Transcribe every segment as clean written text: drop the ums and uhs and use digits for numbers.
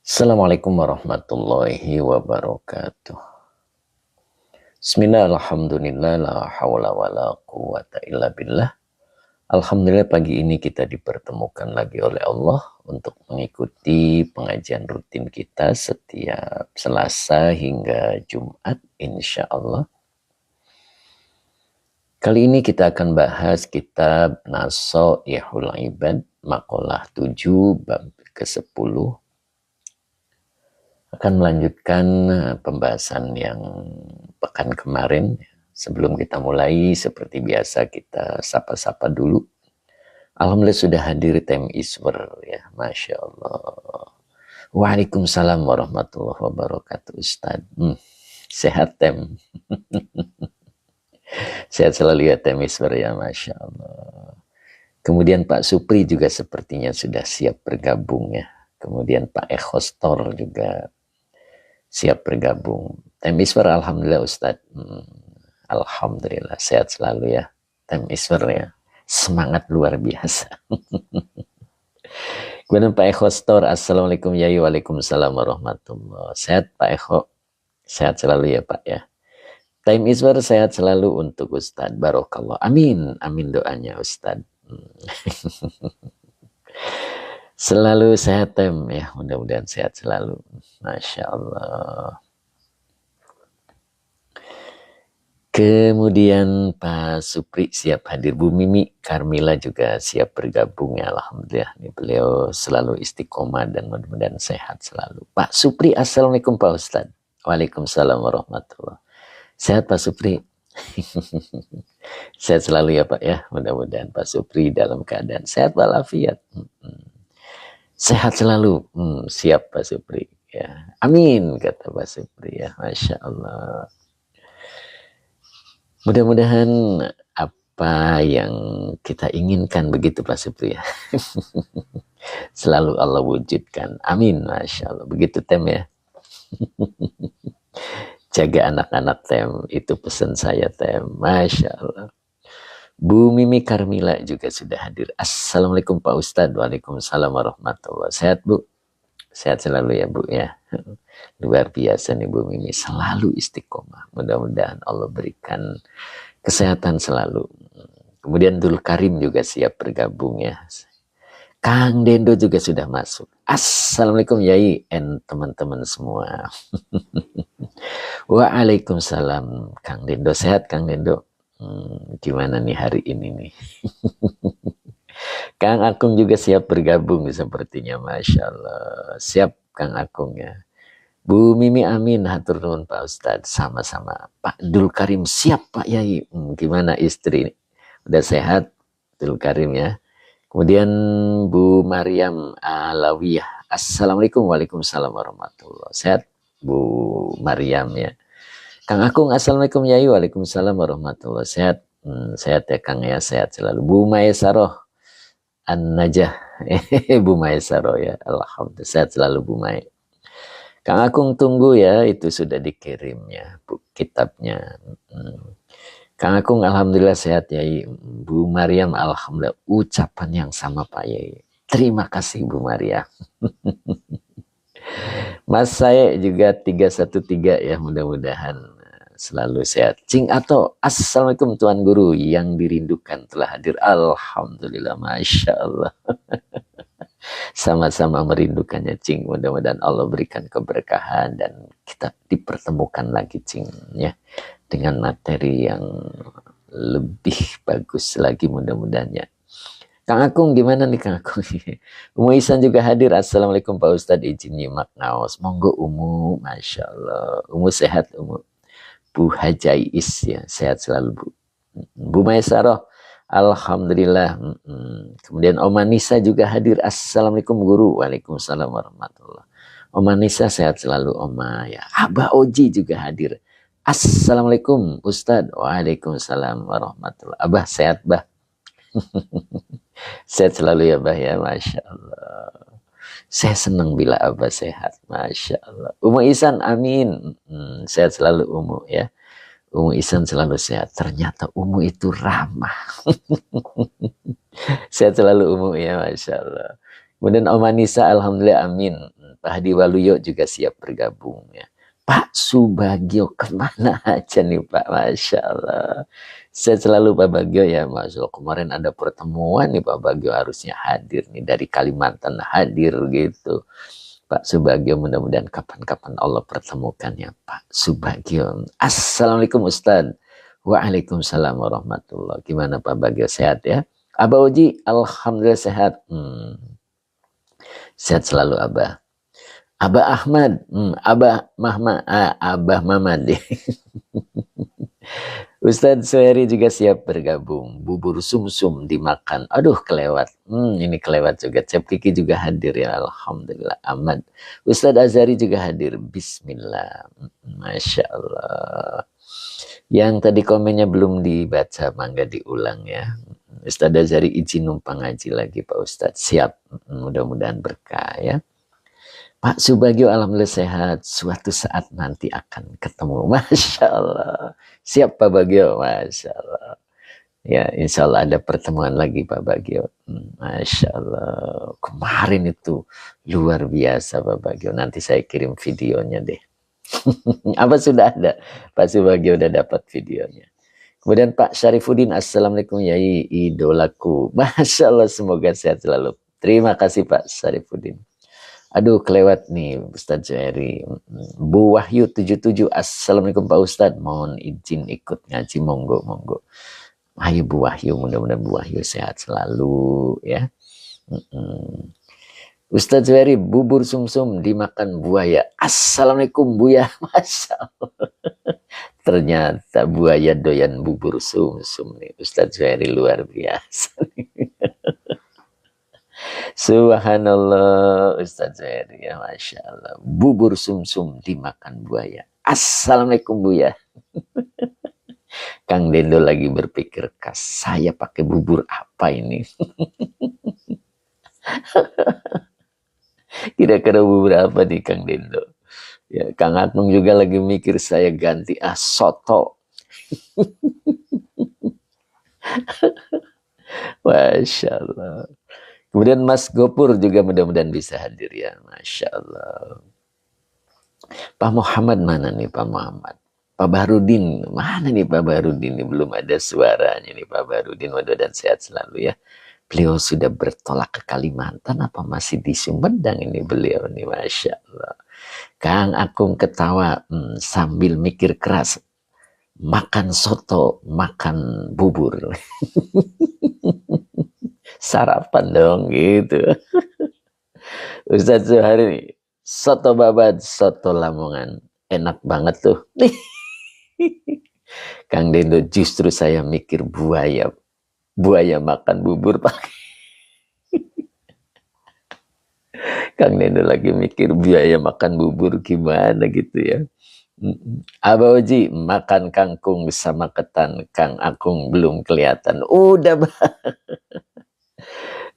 Assalamualaikum warahmatullahi wabarakatuh. Bismillah, alhamdulillah, la hawla wa la quwata illa billah. Alhamdulillah pagi ini kita dipertemukan lagi oleh Allah untuk mengikuti pengajian rutin kita setiap Selasa hingga Jumat insya Allah. Kali ini kita akan bahas kitab Nasoihul Ibad, maqalah 7, bab ke-10. Akan melanjutkan pembahasan yang pekan kemarin. Sebelum kita mulai, seperti biasa kita sapa-sapa dulu. Alhamdulillah sudah hadir Tem Iswer ya, Masya Allah. Waalaikumsalam warahmatullahi wabarakatuh Ustaz. Sehat Tem. Sehat selalu ya Tem Iswer ya, Masya Allah. Kemudian Pak Supri juga sepertinya sudah siap bergabung ya. Kemudian Pak Ekhostor juga siap bergabung. Tem Iswer, alhamdulillah Ustadz. Alhamdulillah sehat selalu ya Tem Iswer ya. Semangat luar biasa. Kemudian Pak Eko Store, assalamualaikum ya, waalaikumsalam warahmatullah. Sehat Pak Eko, sehat selalu ya Pak ya. Tem Iswer sehat selalu untuk Ustadz. Barokallah. Amin, amin doanya Ustadz. Selalu sehat Tem ya, mudah-mudahan sehat selalu. Masya Allah. Kemudian Pak Supri siap hadir, Bu Mimi Karmila juga siap bergabung ya, alhamdulillah. Ini beliau selalu istiqomah dan mudah-mudahan sehat selalu. Pak Supri, assalamualaikum Pak Ustadz. Waalaikumsalam warahmatullah. Sehat Pak Supri. Sehat selalu ya Pak ya, mudah-mudahan Pak Supri dalam keadaan sehat walafiat. Sehat selalu, siap Pak Supri ya. Amin kata Pak Supri ya, Masya Allah. Mudah-mudahan apa yang kita inginkan begitu Pak Supri ya. Selalu Allah wujudkan. Amin, Masya Allah. Begitu Tem ya. Jaga anak-anak Tem, itu pesan saya Tem. Masya Allah. Bu Mimi Karmila juga sudah hadir. Assalamualaikum Pak Ustadz. Waalaikumsalam warahmatullahi. Sehat Bu? Sehat selalu ya Bu ya. Luar biasa nih Bu Mimi, selalu istiqomah. Mudah-mudahan Allah berikan kesehatan selalu. Kemudian Dul Karim juga siap bergabung ya. Kang Dendo juga sudah masuk. Assalamualaikum Yai and teman-teman semua. Waalaikumsalam Kang Dendo. Sehat Kang Dendo? Gimana nih hari ini nih? Kang Akung juga siap bergabung sepertinya, Masya Allah. Siap Kang Akung ya. Bu Mimi amin, hatur nuhun Pak Ustadz. Sama-sama. Pak Dul Karim siap Pak Yai. Gimana istri? Udah sehat Dul Karim ya. Kemudian Bu Maryam Alawiyah. Assalamualaikum, waalaikumsalam warahmatullahi. Sehat Bu Maryam ya. Kang Akung, assalamualaikum Yai, waalaikumsalam warahmatullahi. Sehat, sehat ya Kang ya, sehat selalu. Bu Maesaroh An-Najah, Bu Maesaroh ya, alhamdulillah sehat selalu Bu Mae. Kang Akung tunggu ya, itu sudah dikirimnya bu kitabnya. Kang Akung alhamdulillah sehat Yai. Bu Maryam alhamdulillah ucapan yang sama Pak Yai. Terima kasih Bu Maryam. Mas saya juga 313 ya, mudah-mudahan selalu sehat. Cing atau assalamualaikum Tuan Guru yang dirindukan telah hadir. Alhamdulillah, Masya Allah. Sama-sama merindukannya Cing. Mudah-mudahan Allah berikan keberkahan dan kita dipertemukan lagi Cing ya, dengan materi yang lebih bagus lagi mudah-mudahan ya. Kang Akung gimana nih Kang Akung? Umu Isan juga hadir. Assalamualaikum Pak Ustadz, izin nyimak naos. Monggo Umu, Masya Allah. Umu sehat Umu. Bu Hajais ya, sehat selalu Bu. Bu Maesaroh, Alhamdulillah. Kemudian Oma Nisa juga hadir. Assalamualaikum guru. Waalaikumsalam warahmatullah. Oma Nisa sehat selalu Oma ya. Abah Oji juga hadir. Assalamualaikum Ustadz. Waalaikumsalam warahmatullah. Abah sehat bah. Sehat selalu ya bah ya. Masya Allah. Saya senang bila Abah sehat. Masya Allah. Umu Isan amin. Sehat selalu Umu ya. Umu Isan selalu sehat. Ternyata Umu itu ramah. Sehat selalu Umu ya, Masya Allah. Kemudian Om Anissa, Alhamdulillah amin. Pak Hadi Waluyo juga siap bergabung ya. Pak Subagio kemana aja nih Pak, Masya Allah. Sehat selalu Pak Bagio ya, Masya Allah. Kemarin ada pertemuan nih Pak Bagio harusnya hadir nih dari Kalimantan hadir gitu. Pak Subagio mudah-mudahan kapan-kapan Allah pertemukan ya Pak Subagio. Assalamualaikum Ustadz. Waalaikumsalam warahmatullahi. Gimana Pak Bagio sehat ya? Abah Uji, Alhamdulillah sehat. Sehat selalu Abah. Abah Ahmad, Abah Mamad. Ustadz Suheri juga siap bergabung. Bubur sumsum dimakan. Aduh kelewat. Ini kelewat juga. Cep Kiki juga hadir ya. Alhamdulillah. Ahmad. Ustadz Azhari juga hadir. Bismillah. Masya Allah. Yang tadi komennya belum dibaca. Mangga diulang ya. Ustadz Azhari izin numpang ngaji lagi Pak Ustadz. Siap. Mudah-mudahan berkah ya. Pak Subagio alhamdulillah sehat. Suatu saat nanti akan ketemu. Masya Allah. Siap Pak Bagio. Masya Allah. Ya insya Allah ada pertemuan lagi Pak Bagio. Masya Allah. Kemarin itu luar biasa Pak Bagio. Nanti saya kirim videonya deh. Apa sudah ada? Pak Subagio udah dapat videonya. Kemudian Pak Syarifuddin. Assalamualaikum Yai idolaku. Masya Allah semoga sehat selalu. Terima kasih Pak Syarifuddin. Aduh kelewat nih Ustadz Zuhairi. Bu Wahyu 77. Assalamualaikum Pak Ustadz. Mohon izin ikut ngaji. Monggo. Ayo Bu Wahyu. Mudah-mudahan Bu Wahyu sehat selalu ya. Ustadz Zuhairi. Bubur sumsum dimakan buaya. Assalamualaikum Buya. Masya Allah. Ternyata buaya doyan bubur sumsum nih. Ustadz Zuhairi luar biasa. Subhanallah Ustadz Zuhairi ya Masya Allah. Bubur sumsum dimakan buaya. Assalamualaikum Buya. Kang Dendo lagi berpikir saya pakai bubur apa ini. Kira-kira bubur apa nih Kang Dendo. Ya, Kang Atung juga lagi mikir saya ganti soto. Masya Allah. Kemudian Mas Gopur juga mudah-mudahan bisa hadir ya. Masya Allah. Pak Muhammad mana nih Pak Muhammad? Pak Bahrudin. Mana nih Pak Bahrudin? Ini belum ada suaranya nih Pak Bahrudin. Mudah-mudahan sehat selalu ya. Beliau sudah bertolak ke Kalimantan apa masih di Sumedang ini beliau nih. Masya Allah. Kang Akung ketawa sambil mikir keras. Makan soto, makan bubur. Sarapan dong gitu. Ustadz Zuhairi, soto babat, soto Lamongan, enak banget tuh. Kang Dendo justru saya mikir buaya makan bubur Pak. Kang Dendo lagi mikir buaya makan bubur gimana gitu ya. Abah Oji makan kangkung sama ketan. Kang Akung belum kelihatan.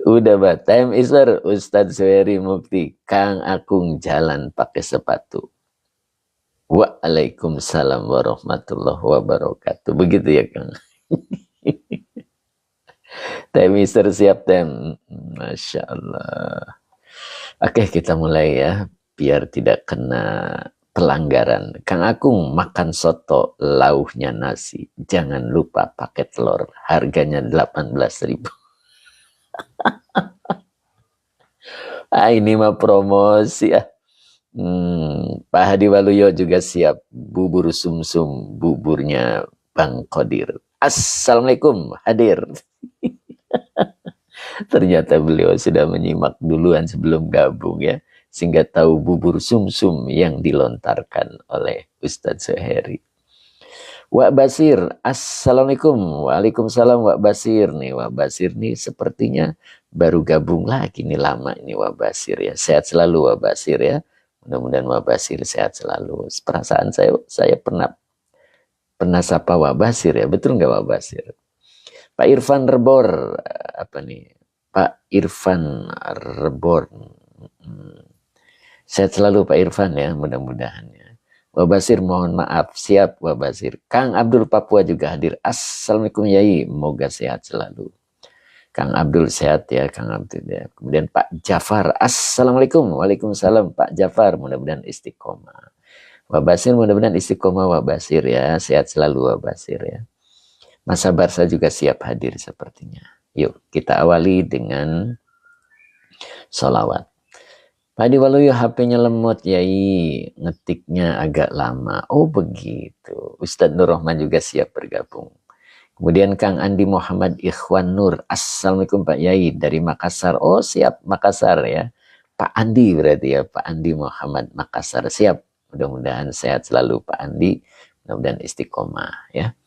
Udah time is over. Ustadz Zuhairi Mukti. Kang Akung jalan pakai sepatu. Waalaikumsalam warahmatullahi wabarakatuh. Begitu ya Kang. Time is over, siap tem. Masya Allah. Oke kita mulai ya. Biar tidak kena pelanggaran. Kang Akung makan soto, lauhnya nasi. Jangan lupa pakai telur. Harganya 18.000. Ini mah promosi ya. Pak Hadi Waluyo juga siap. Bubur sumsum, buburnya Bang Qadir. Assalamualaikum, hadir. Ternyata beliau sudah menyimak duluan sebelum gabung ya. Sehingga tahu bubur sumsum yang dilontarkan oleh Ustadz Zuhairi. Wak Basir, Assalamualaikum. Waalaikumsalam Wak Basir nih. Wak Basir nih sepertinya baru gabung lagi nih, lama ini Wak Basir ya. Sehat selalu Wak Basir ya. Mudah-mudahan Wak Basir sehat selalu. Perasaan saya pernah sapa Wak Basir ya. Betul nggak Wak Basir? Pak Irfan Rebor, apa nih? Pak Irfan Rebor. Sehat selalu Pak Irfan ya, mudah-mudahan ya. Wak Basir mohon maaf, siap Wak Basir. Kang Abdul Papua juga hadir. Assalamualaikum Yai, moga sehat selalu. Kang Abdul sehat ya, Kang Abdul ya. Kemudian Pak Jafar, Assalamualaikum. Waalaikumsalam Pak Jafar, mudah-mudahan istiqomah. Wak Basir mudah-mudahan istiqomah Wak Basir ya, sehat selalu Wak Basir ya. Masa Barsa juga siap hadir sepertinya. Yuk kita awali dengan sholawat. Pak Waluyo HP-nya lemot Yai, ngetiknya agak lama. Oh begitu. Ustadz Nur Rahman juga siap bergabung. Kemudian Kang Andi Muhammad Ikhwan Nur. Assalamualaikum Pak Yai dari Makassar. Oh siap Makassar ya. Pak Andi berarti ya. Pak Andi Muhammad Makassar siap. Mudah-mudahan sehat selalu Pak Andi. Mudah-mudahan istiqomah ya.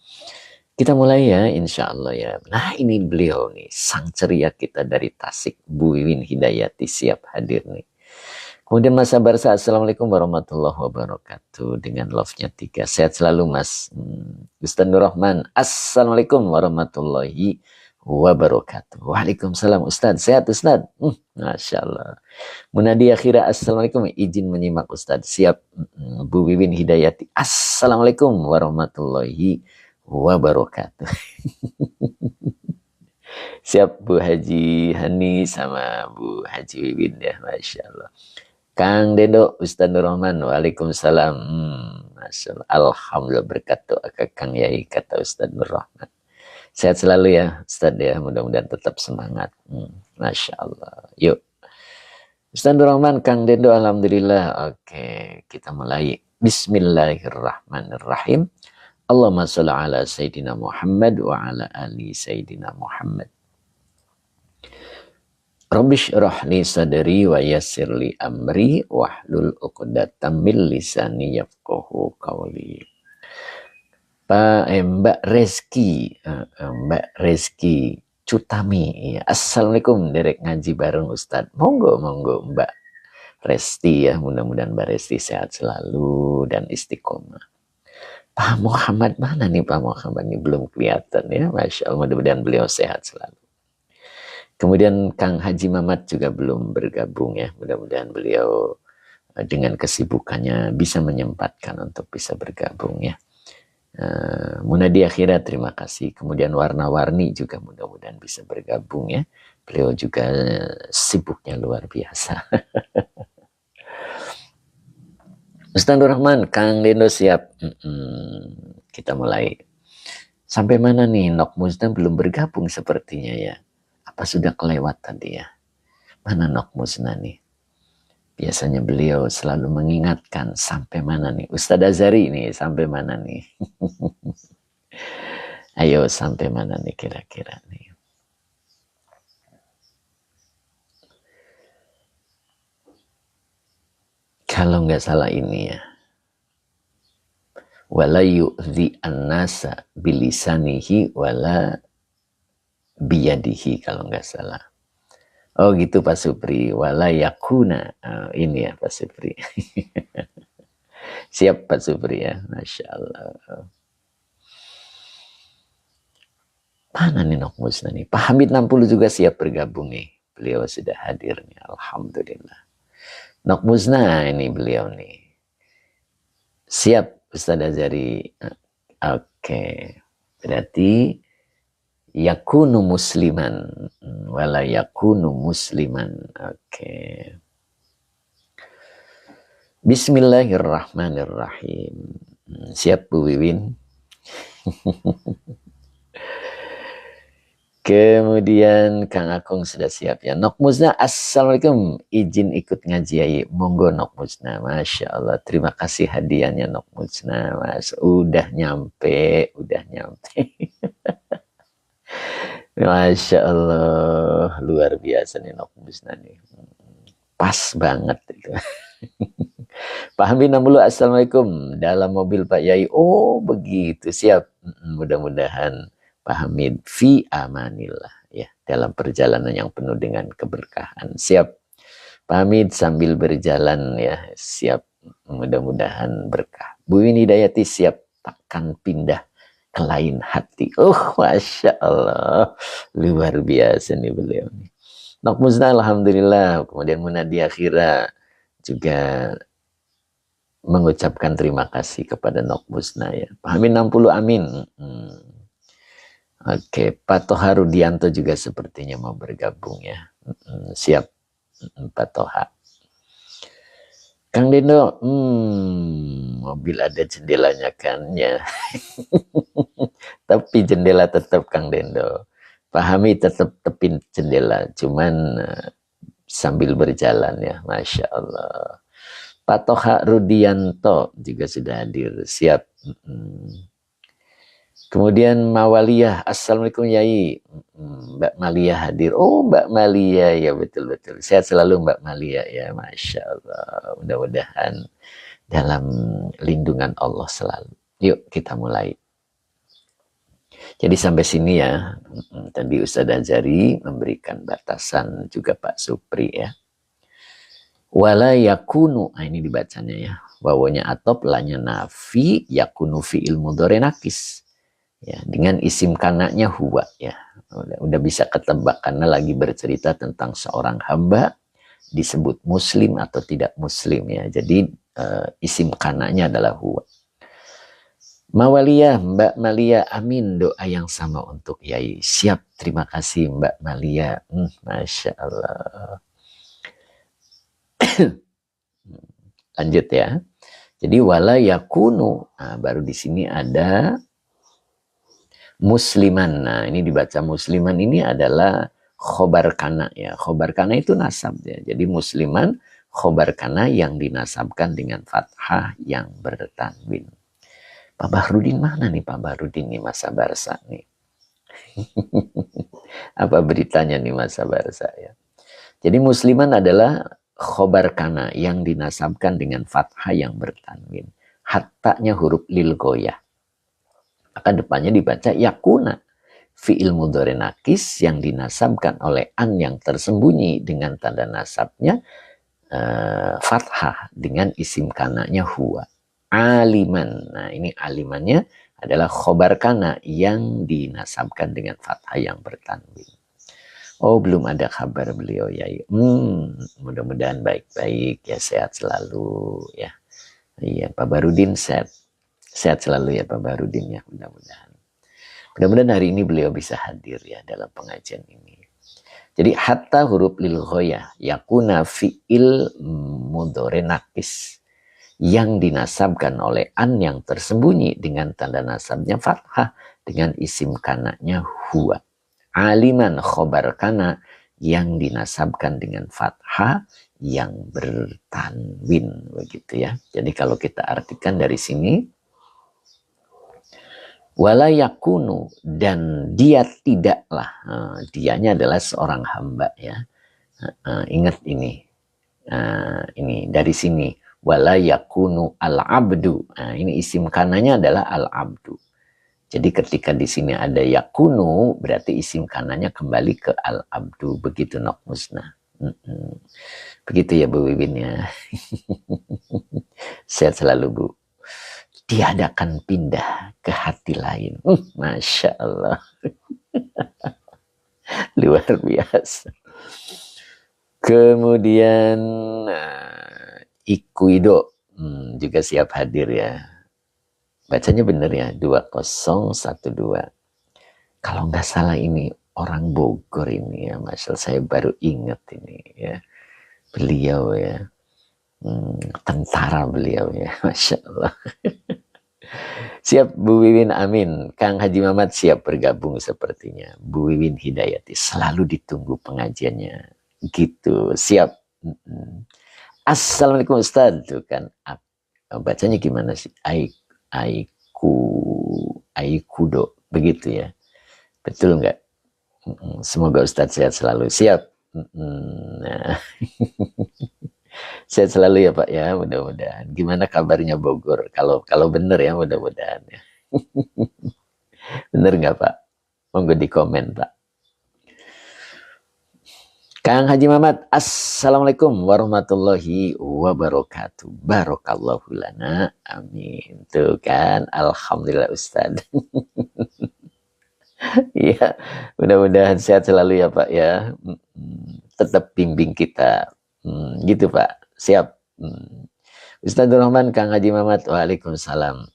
Kita mulai ya insya Allah ya. Nah ini beliau nih. Sang ceria kita dari Tasik. Bu Wiwin Hidayati siap hadir nih. Kemudian Mas Barsa, Assalamualaikum warahmatullahi wabarakatuh. Dengan love-nya 3. Sehat selalu Mas. Ustaz Nur Rahman, Assalamualaikum warahmatullahi wabarakatuh. Waalaikumsalam Ustaz. Sehat Ustaz? Masya Allah. Munadi akhirah, Assalamualaikum. Izin menyimak Ustaz. Siap. Bu Wiwin Hidayati, Assalamualaikum warahmatullahi wabarakatuh. Siap Bu Haji Hani sama Bu Haji Wiwin ya. Masya Allah. Kang Dendo, Ustaz Nur Rahman, Waalaikumsalam. Masya Allah. Alhamdulillah berkat doa ke Kang Yai, kata Ustaz Nur Rahman. Sehat selalu ya Ustaz ya, mudah-mudahan tetap semangat. Masya Allah. Yuk. Ustaz Nur Rahman, Kang Dendo, Alhamdulillah. Oke, kita mulai. Bismillahirrahmanirrahim. Allahumma sholli ala Sayyidina Muhammad wa ala ali Sayyidina Muhammad. Rabbish rahli sadri wa yassirli amri wahlul 'uqdatam min lisani yafqahu qawli. Mbak Reski Cutami ya. Assalamualaikum, derek ngaji bareng Ustaz. Monggo Mbak Resti ya, mudah-mudahan Mbak Resti sehat selalu dan istiqomah. Pak Muhammad mana nih Pak Muhammad ini belum kelihatan ya. Masya Allah, mudah-mudahan beliau sehat selalu. Kemudian Kang Haji Mamat juga belum bergabung ya. Mudah-mudahan beliau dengan kesibukannya bisa menyempatkan untuk bisa bergabung ya. Munadi Akhirat terima kasih. Kemudian Warna-Warni juga mudah-mudahan bisa bergabung ya. Beliau juga sibuknya luar biasa. Ustaz Nur Rahman, Kang Dendo siap. Kita mulai. Sampai mana nih? Nok Musna belum bergabung sepertinya ya. Apa sudah kelewat tadi ya? Mana Nok Musna nih? Biasanya beliau selalu mengingatkan sampai mana nih? Ustadz Azari nih, sampai mana nih? Ayo sampai mana nih kira-kira nih? Kalau nggak salah ini ya. Wala yu'zi an-nasa bilisanihi wala biyadihi kalau nggak salah. Oh gitu Pak Supri. Wala yakuna. Ini ya Pak Supri. Siap Pak Supri ya. Masya Allah. Mana nih Nok Musna nih? Pak Hamid 60 juga siap bergabung nih. Beliau sudah hadir nih. Alhamdulillah. Nok Musna ini beliau nih. Siap Ustaz Azari. Oke. Berarti yakunu musliman wala yakunu musliman. Oke. Bismillahirrahmanirrahim. Siap Bu Wiwin. Kemudian Kang Akung sudah siap ya. Nok Musna, Assalamualaikum. Izin ikut ngaji ya. Monggo Nok Musna. Masya Allah. Terima kasih hadiahnya Nok Musna. Mas. Udah nyampe. Masya Allah. Luar biasa nih Nok Musna nih. Pas banget itu. Pak Hamid 60, Assalamualaikum. Dalam mobil Pak Yai. Oh begitu, siap. Mudah-mudahan Pak Hamid fi amanillah. Ya, dalam perjalanan yang penuh dengan keberkahan. Siap. Pak Hamid sambil berjalan ya, siap. Mudah-mudahan berkah. Bu Wini Hidayati siap. Takkan pindah ke lain hati. Oh, Masya Allah. Luar biasa nih beliau. Nok Musna, Alhamdulillah. Kemudian Munadi Akhira juga mengucapkan terima kasih kepada Nok Musna ya. Pak Amin 60, amin. Oke, Pak Toha Rudianto juga sepertinya mau bergabung ya. Siap, Pak Toha. Kang Dendo, mobil ada jendelanya kan ya. Tapi jendela tetap Kang Dendo. Pak Hamid tetap tepin jendela, cuman sambil berjalan ya, Masya Allah. Pak Toha Rudianto juga sudah hadir, siap. Kemudian Mawaliyah, Assalamualaikum Yai. Mbak Malia hadir. Oh Mbak Malia, ya betul-betul. Sehat selalu Mbak Malia ya, Masya Allah. Mudah-mudahan dalam lindungan Allah selalu. Yuk kita mulai. Jadi sampai sini ya, tadi Ustadz Azhari memberikan batasan juga Pak Supri ya. Wala yakunu, nah ini dibacanya ya. Wawanya atop, lanya nafi, yakunu fi'il mudhari nakis. Ya, dengan isim kanaknya huwa ya. Udah bisa ketebak karena lagi bercerita tentang seorang hamba disebut muslim atau tidak muslim ya. Jadi isim kanaknya adalah huwa. Mawaliyah, Mbak Malia, amin, doa yang sama untuk Yai. Siap, terima kasih Mbak Malia. Masya Allah. Lanjut ya. Jadi wala yakunu, nah, baru di sini ada musliman. Nah ini dibaca musliman, ini adalah khobar kana ya. Khobar kana itu nasab ya. Jadi musliman khobar kana yang dinasabkan dengan fathah yang bertanwin. Pak Bahrudin mana nih Pak Bahrudin nih masa Barsa nih? Apa beritanya nih masa Barsa ya? Jadi musliman adalah khobar kana yang dinasabkan dengan fathah yang bertanwin. Hattanya huruf lil goyah. Maka depannya dibaca yakuna. Fi'il mudhari nakis yang dinasabkan oleh an yang tersembunyi dengan tanda nasabnya fathah dengan isim kananya huwa. Aliman. Nah ini alimannya adalah khobar kana yang dinasabkan dengan fathah yang bertanwin. Oh belum ada kabar beliau ya. Mudah-mudahan baik-baik ya, sehat selalu ya. Iya Pak Barudin sehat selalu ya Pak Barudin ya, mudah-mudahan. Mudah-mudahan hari ini beliau bisa hadir ya dalam pengajian ini. Jadi hatta huruf lil ghoyah yakuna fi'il mudhari nakis yang dinasabkan oleh an yang tersembunyi dengan tanda nasabnya fathah dengan isim kanaknya huwa. Aliman khobar kana yang dinasabkan dengan fathah yang bertanwin begitu ya. Jadi kalau kita artikan dari sini, wala yakunu, dan dia tidaklah, dianya adalah seorang hamba ya. Ingat ini dari sini. Wala yakunu al-abdu. Nah, ini isim kananya adalah al-abdu. Jadi ketika di sini ada yakunu, berarti isim kananya kembali ke al-abdu. Begitu Nok Musna. Begitu ya Bu Wiwin ya. Sehat selalu Bu. Tiadakan pindah ke hati lain. Masya Allah. Luar biasa. Kemudian Ikuido juga siap hadir ya. Bacanya benar ya, 2012. Kalau nggak salah ini orang Bogor ini ya, Masya Allah, saya baru ingat ini ya. Beliau ya, tentara beliau ya, Masya Allah. Siap Bu Wiwin, amin. Kang Haji Mamat siap bergabung sepertinya. Bu Wiwin Hidayati, selalu ditunggu pengajiannya. Gitu, siap. Assalamualaikum Ustaz, tuh kan. Bacanya gimana sih? Aikudo, begitu ya. Betul nggak? Semoga Ustaz sehat selalu. Siap. Nah. Sehat selalu ya Pak ya, mudah-mudahan. Gimana kabarnya Bogor? Kalau bener ya, mudah-mudahan ya. Bener nggak Pak? Monggo di komen Pak. Kang Haji Mamat, Assalamualaikum warahmatullahi wabarakatuh. Barokallahu lana. Amin. Tuh kan, Alhamdulillah Ustaz. Iya, mudah-mudahan sehat selalu ya Pak ya. Tetap bimbing kita. Gitu Pak. Siap. Ustadzul Rahman, Kang Haji Mamat, waalaikumsalam.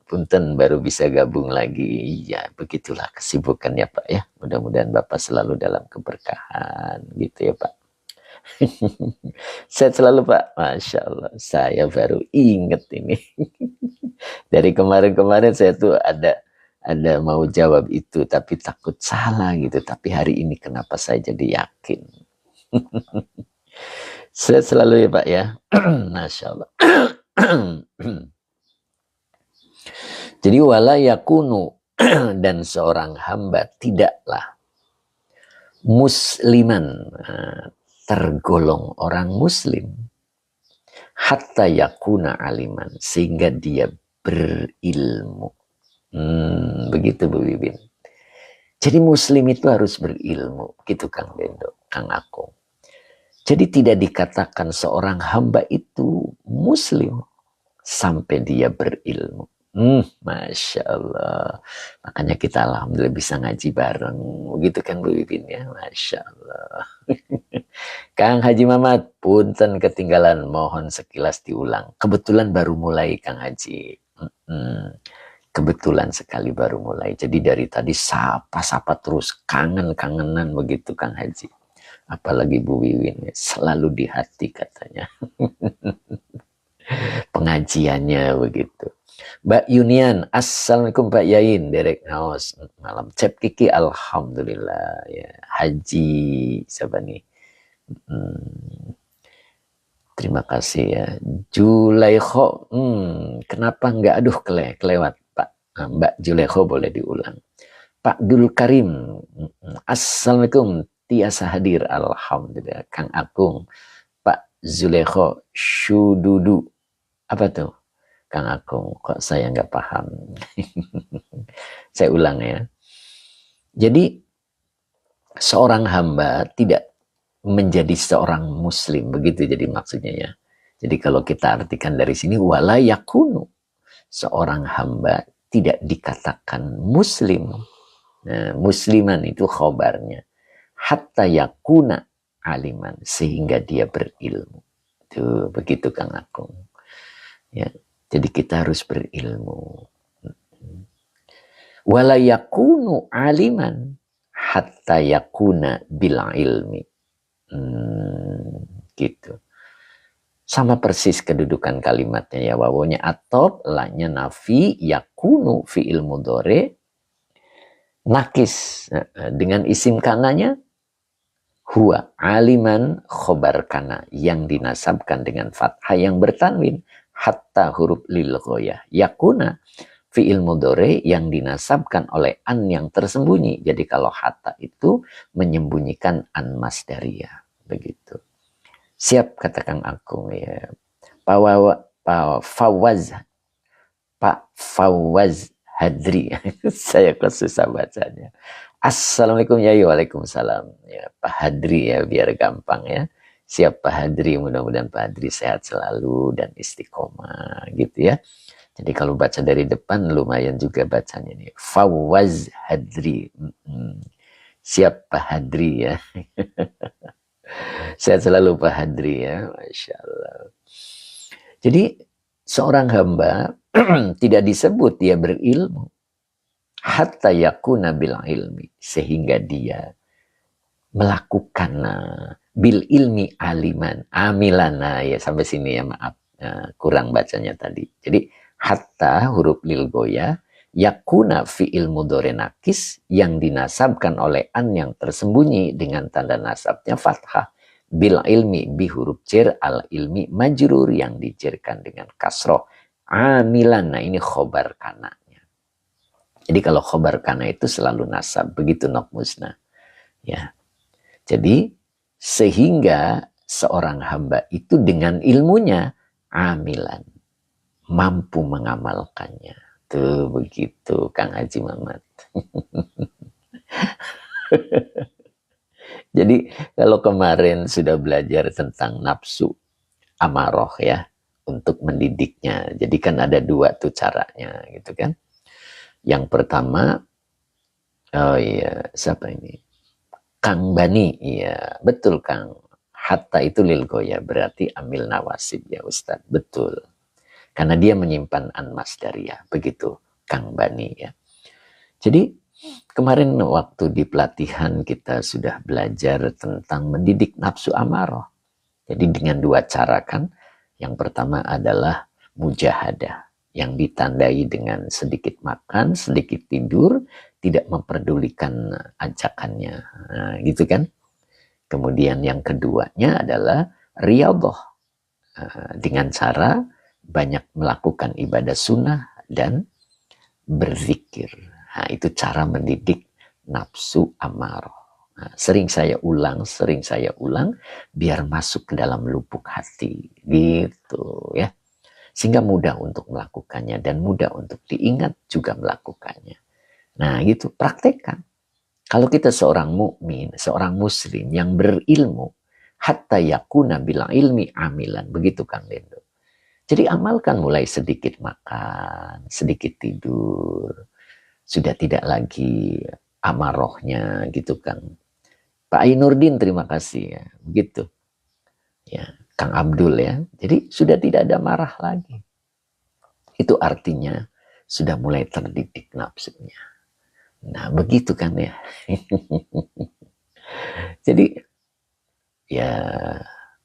Punten baru bisa gabung lagi. Ya, begitulah kesibukannya Pak ya. Mudah-mudahan Bapak selalu dalam keberkahan gitu ya Pak. Sehat selalu Pak. Masya Allah. Saya baru inget ini. Dari kemarin-kemarin saya tuh ada mau jawab itu tapi takut salah gitu. Tapi hari ini kenapa saya jadi yakin. Sehat selalu ya Pak ya. Masya Allah. Jadi wala yakunu dan seorang hamba tidaklah musliman, tergolong orang muslim, hatta yakuna aliman, sehingga dia berilmu. Begitu Bu Bibin. Jadi muslim itu harus berilmu, gitu Kang Bendo, Kang Akung. Jadi tidak dikatakan seorang hamba itu muslim sampai dia berilmu. Masya Allah. Makanya kita alhamdulillah bisa ngaji bareng. Begitu kan Bu Bibin ya. Masya Allah. Kang Haji Mamat, punten ketinggalan. Mohon sekilas diulang. Kebetulan baru mulai Kang Haji. Kebetulan sekali baru mulai. Jadi dari tadi sapa-sapa terus. Kangen-kangenan begitu Kang Haji. Apalagi Bu Wiwin. Selalu di hati katanya. Pengajiannya begitu. Mbak Yunian, Assalamualaikum Pak Yain, Derek Naos, malam Cep Kiki, Alhamdulillah ya. Haji siapa nih? Terima kasih ya. Julaikho, kenapa enggak? Aduh kelewat Pak. Mbak Julaikho boleh diulang. Pak Dul Karim, Assalamualaikum, tiasa hadir, Alhamdulillah. Kang Akung, Pak Zulaikho, Syududu, apa tuh? Kang Akung, kok saya nggak paham. Saya ulang ya. Jadi seorang hamba tidak menjadi seorang muslim, begitu jadi maksudnya ya. Jadi kalau kita artikan dari sini, wala yakunu, seorang hamba tidak dikatakan muslim. Nah, musliman itu khobarnya. Hatta yakuna aliman, sehingga dia berilmu. Tuh, begitu Kang Akung. Ya. Jadi kita harus berilmu. Wala yakunu aliman hatta yakuna bil ilmi. Gitu. Sama persis kedudukan kalimatnya ya. Wawunya atop, lanya nafi, yakunu fi'il mudhari, nakis. Dengan isim kananya, huwa aliman khobar kana, yang dinasabkan dengan fathah yang bertanwin. Hatta huruf lil ghoyah. Yakuna fi'il mudhari yang dinasabkan oleh an yang tersembunyi. Jadi kalau hatta itu menyembunyikan an masdariyah. Begitu. Siap kata Kang Akung ya. Pak Fawaz Hadri. Saya kok susah bacanya. Assalamualaikum ya. Waalaikumsalam. Ya, Pak Hadri ya biar gampang ya. Siap Pak Hadri, mudah-mudahan Pak Hadri sehat selalu dan istiqomah gitu ya. Jadi kalau baca dari depan lumayan juga bacanya nih. Fawaz Hadri. Siap Pak Hadri ya. Sehat selalu Pak Hadri ya. Masya Allah. Jadi seorang hamba tidak disebut dia berilmu. Hatta yakuna bil ilmi. Sehingga dia melakukan bil ilmi aliman, amilana ya, sampai sini ya, maaf kurang bacanya tadi. Jadi hatta huruf lil goya, yakuna fi'il mudhari nakis yang dinasabkan oleh an yang tersembunyi dengan tanda nasabnya fathah, bil ilmi bi huruf jar, al ilmi majrur yang dijarkan dengan kasroh, amilana ini khobar kananya. Jadi kalau khobar kana itu selalu nasab, begitu nok musna ya. Jadi sehingga seorang hamba itu dengan ilmunya amilan, mampu mengamalkannya. Tuh begitu Kang Haji Mamat. Jadi kalau kemarin sudah belajar tentang nafsu amaroh ya, untuk mendidiknya. Jadi kan ada dua tuh caranya gitu kan. Yang pertama, oh iya, siapa ini? Kang Bani, iya betul Kang. Hatta itu lil goya, berarti amil nawasib ya Ustadz, betul. Karena dia menyimpan anmas dariyah, begitu Kang Bani ya. Jadi kemarin waktu di pelatihan kita sudah belajar tentang mendidik nafsu amarah. Jadi dengan dua cara kan. Yang pertama adalah mujahadah, yang ditandai dengan sedikit makan, sedikit tidur, tidak memperdulikan ajakannya. Nah, gitu kan. Kemudian yang keduanya adalah riyadhah, dengan cara banyak melakukan ibadah sunnah dan berzikir. Nah, itu cara mendidik nafsu amarah. Nah, sering saya ulang, biar masuk ke dalam lubuk hati, gitu ya. Sehingga mudah untuk melakukannya dan mudah untuk diingat juga melakukannya. Nah, gitu, praktekkan. Kalau kita seorang mukmin, seorang muslim yang berilmu, hatta yakuna bil ilmi amilan, begitu Kang Lendo. Jadi amalkan mulai sedikit makan, sedikit tidur, sudah tidak lagi amarohnya gitu kan. Pak Ainurdin terima kasih ya, begitu. Ya, Kang Abdul ya. Jadi sudah tidak ada marah lagi. Itu artinya sudah mulai terdidik nafsunya. Nah, begitu kan ya. Jadi ya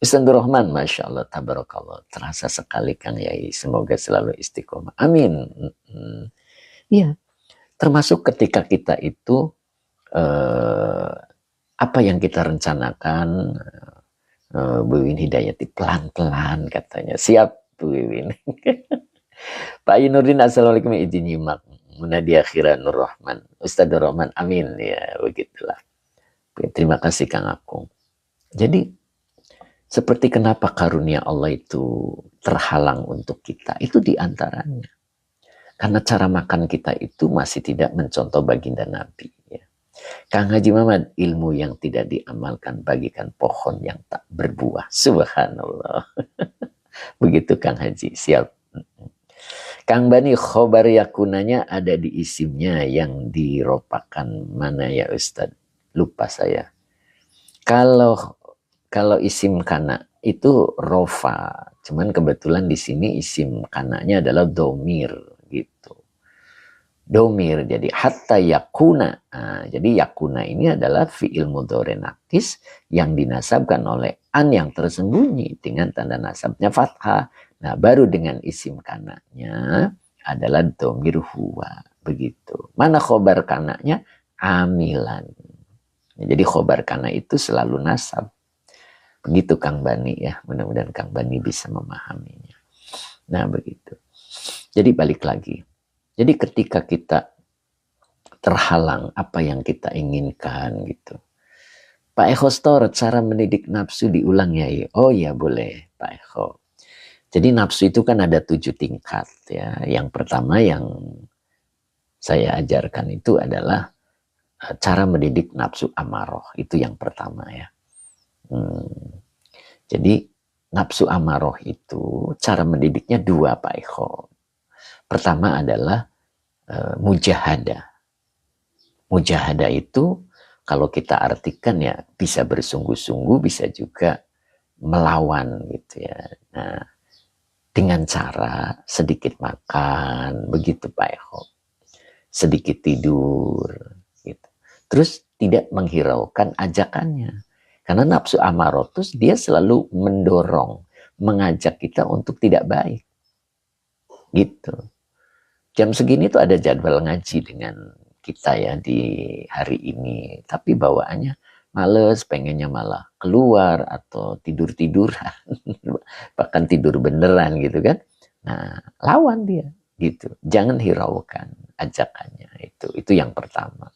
Ustaz Rahman, Masya Allah, tabarakallah. Terasa sekali Kang Yai. Semoga selalu istiqomah. Amin. Iya. Termasuk ketika kita itu apa yang kita rencanakan, Bu Wiwin Hidayati pelan-pelan katanya. Siap Bu Wiwin. Pak Yunurdin, assalamualaikum, izin nyimak. Munadi akhiran Nur Rahman. Ustaz Rahman, amin. Ya begitulah. Terima kasih Kang Akung. Jadi seperti kenapa karunia Allah itu terhalang untuk kita, itu diantaranya. Karena cara makan kita itu masih tidak mencontoh baginda Nabi. Ya. Kang Haji Muhammad, ilmu yang tidak diamalkan bagikan pohon yang tak berbuah. Subhanallah. Begitu Kang Haji, siap. Kang Bani, khobar yakunanya ada di isimnya yang diropakan. Mana ya Ustadz? Lupa saya. Kalau isim kana itu rofa. Cuman kebetulan di sini isim kananya adalah domir gitu. Domir, jadi hatta yakuna. Nah, jadi yakuna ini adalah fi'il mudhari naqis yang dinasabkan oleh an yang tersembunyi dengan tanda nasabnya fathah. Nah, baru dengan isim kananya adalah domir huwa. Begitu. Mana khobar kananya? Amilan. Jadi khobar kana itu selalu nasab. Begitu Kang Bani ya. Mudah-mudahan Kang Bani bisa memahaminya. Nah, begitu. Jadi balik lagi. Jadi ketika kita terhalang apa yang kita inginkan gitu. Pak Eko Store, cara mendidik nafsu diulang ya. Oh ya boleh Pak Eko. Jadi nafsu itu kan ada 7 tingkat ya. Yang pertama yang saya ajarkan itu adalah cara mendidik nafsu amaroh. Itu yang pertama ya. Jadi nafsu amaroh itu cara mendidiknya 2 Pak Eko. Pertama adalah mujahadah. Mujahadah itu kalau kita artikan ya bisa bersungguh-sungguh, bisa juga melawan gitu ya. Nah, dengan cara sedikit makan, begitu Pak Eko. Sedikit tidur gitu. Terus tidak menghiraukan ajakannya. Karena nafsu amarotus dia selalu mendorong, mengajak kita untuk tidak baik. Gitu. Jam segini tuh ada jadwal ngaji dengan kita ya di hari ini. Tapi bawaannya males, pengennya malah keluar atau tidur-tiduran. Bahkan tidur beneran gitu kan. Nah, lawan dia gitu. Jangan hiraukan ajakannya itu. Itu yang pertama.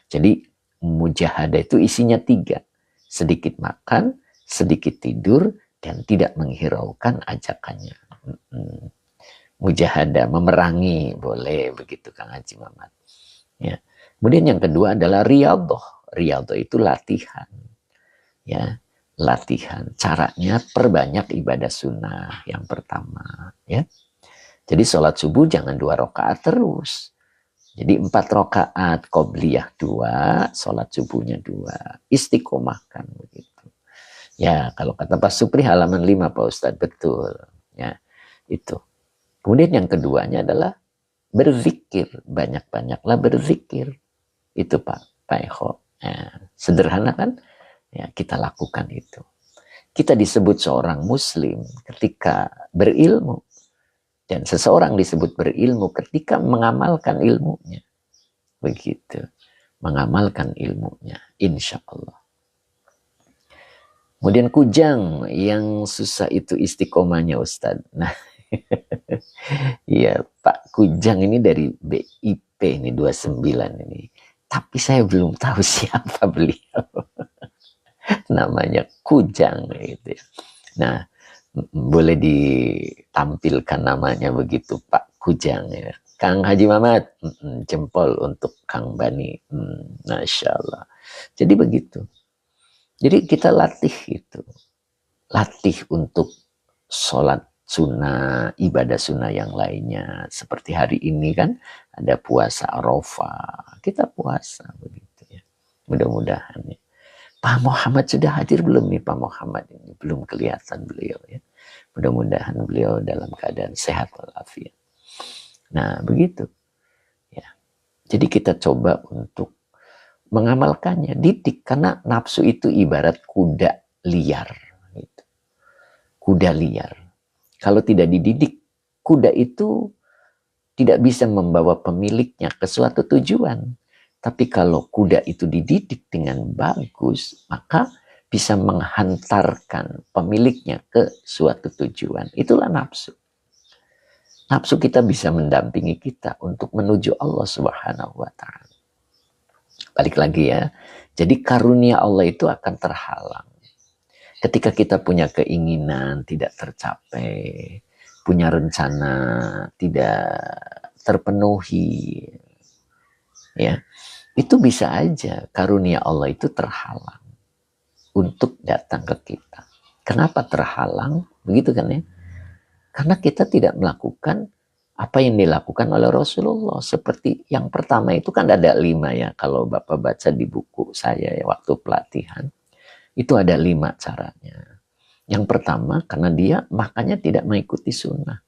Jadi mujahadah itu isinya 3. Sedikit makan, sedikit tidur dan tidak menghiraukan ajakannya. Mujahadah, memerangi, boleh begitu Kang Haji Mamat. Ya. Kemudian yang kedua adalah riyadhah. Riyadhah itu latihan. Ya, latihan. Caranya perbanyak ibadah sunnah yang pertama. Ya. Jadi sholat subuh jangan 2 rakaat terus. Jadi 4 rakaat, qobliyah 2, sholat subuhnya 2. Istiqomahkan begitu. Ya, kalau kata Pak Supri halaman 5 Pak Ustadz, betul. Ya, itu. Kemudian yang keduanya adalah berzikir. Banyak-banyaklah berzikir. Itu Pak Eko. Ya, sederhana kan? Ya, kita lakukan itu. Kita disebut seorang muslim ketika berilmu. Dan seseorang disebut berilmu ketika mengamalkan ilmunya. Begitu. Mengamalkan ilmunya. Insya Allah. Kemudian kujang. Yang susah itu istiqomahnya Ustadz. Nah, iya Pak Kujang ini dari BIP ini 29 ini. Tapi saya belum tahu siapa beliau. Namanya Kujang gitu ya. Nah, boleh ditampilkan namanya begitu Pak Kujang ya. Kang Haji Mamat, jempol untuk Kang Bani. Masya Allah. Jadi begitu. Jadi kita latih itu. Latih untuk sholat sunnah, ibadah sunnah yang lainnya. Seperti hari ini kan ada puasa Arafah. Kita puasa begitu ya. Mudah-mudahan ya. Pak Muhammad sudah hadir belum nih Pak Muhammad ini? Belum kelihatan beliau ya. Mudah-mudahan beliau dalam keadaan sehat walafiat. Nah, begitu. Ya. Jadi kita coba untuk mengamalkannya, didik, karena nafsu itu ibarat kuda liar. Gitu. Kuda liar. Kalau tidak dididik, kuda itu tidak bisa membawa pemiliknya ke suatu tujuan. Tapi kalau kuda itu dididik dengan bagus, maka bisa menghantarkan pemiliknya ke suatu tujuan. Itulah nafsu. Nafsu kita bisa mendampingi kita untuk menuju Allah Subhanahu wa Ta'ala. Balik lagi ya. Jadi karunia Allah itu akan terhalang. Ketika kita punya keinginan tidak tercapai, punya rencana tidak terpenuhi, ya, itu bisa aja karunia Allah itu terhalang untuk datang ke kita. Kenapa terhalang? Begitu kan ya? Karena kita tidak melakukan apa yang dilakukan oleh Rasulullah. Seperti yang pertama itu kan ada 5 ya. Kalau Bapak baca di buku saya ya, waktu pelatihan, itu ada 5 caranya. Yang pertama, karena dia makannya tidak mengikuti sunnah.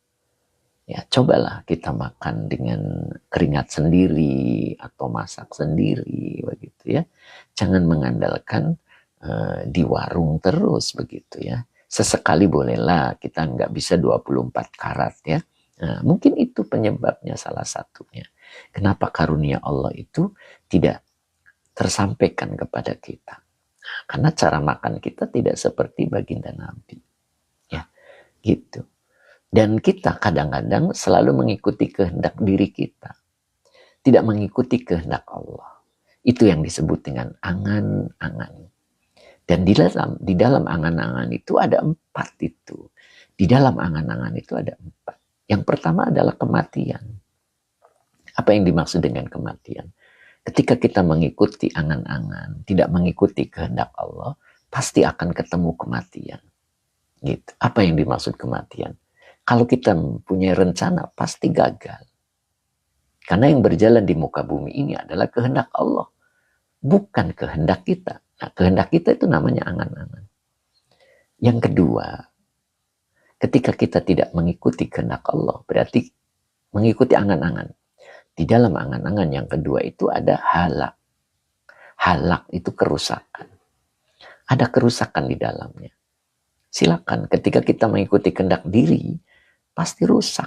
Ya, cobalah kita makan dengan keringat sendiri atau masak sendiri begitu ya. Jangan mengandalkan di warung terus begitu ya. Sesekali bolehlah, kita nggak bisa 24 karat ya. Nah, mungkin itu penyebabnya salah satunya. Kenapa karunia Allah itu tidak tersampaikan kepada kita? Nah, karena cara makan kita tidak seperti baginda Nabi. Ya, gitu. Dan kita kadang-kadang selalu mengikuti kehendak diri kita. Tidak mengikuti kehendak Allah. Itu yang disebut dengan angan-angan. Dan di dalam angan-angan itu ada 4 itu. Di dalam angan-angan itu ada 4. Yang pertama adalah kematian. Apa yang dimaksud dengan kematian? Ketika kita mengikuti angan-angan, tidak mengikuti kehendak Allah, pasti akan ketemu kematian. Gitu. Apa yang dimaksud kematian? Kalau kita punya rencana, pasti gagal. Karena yang berjalan di muka bumi ini adalah kehendak Allah. Bukan kehendak kita. Nah, kehendak kita itu namanya angan-angan. Yang kedua, ketika kita tidak mengikuti kehendak Allah, berarti mengikuti angan-angan. Di dalam angan-angan yang kedua itu ada halak. Halak itu kerusakan. Ada kerusakan di dalamnya. Silakan, ketika kita mengikuti kehendak diri, pasti rusak.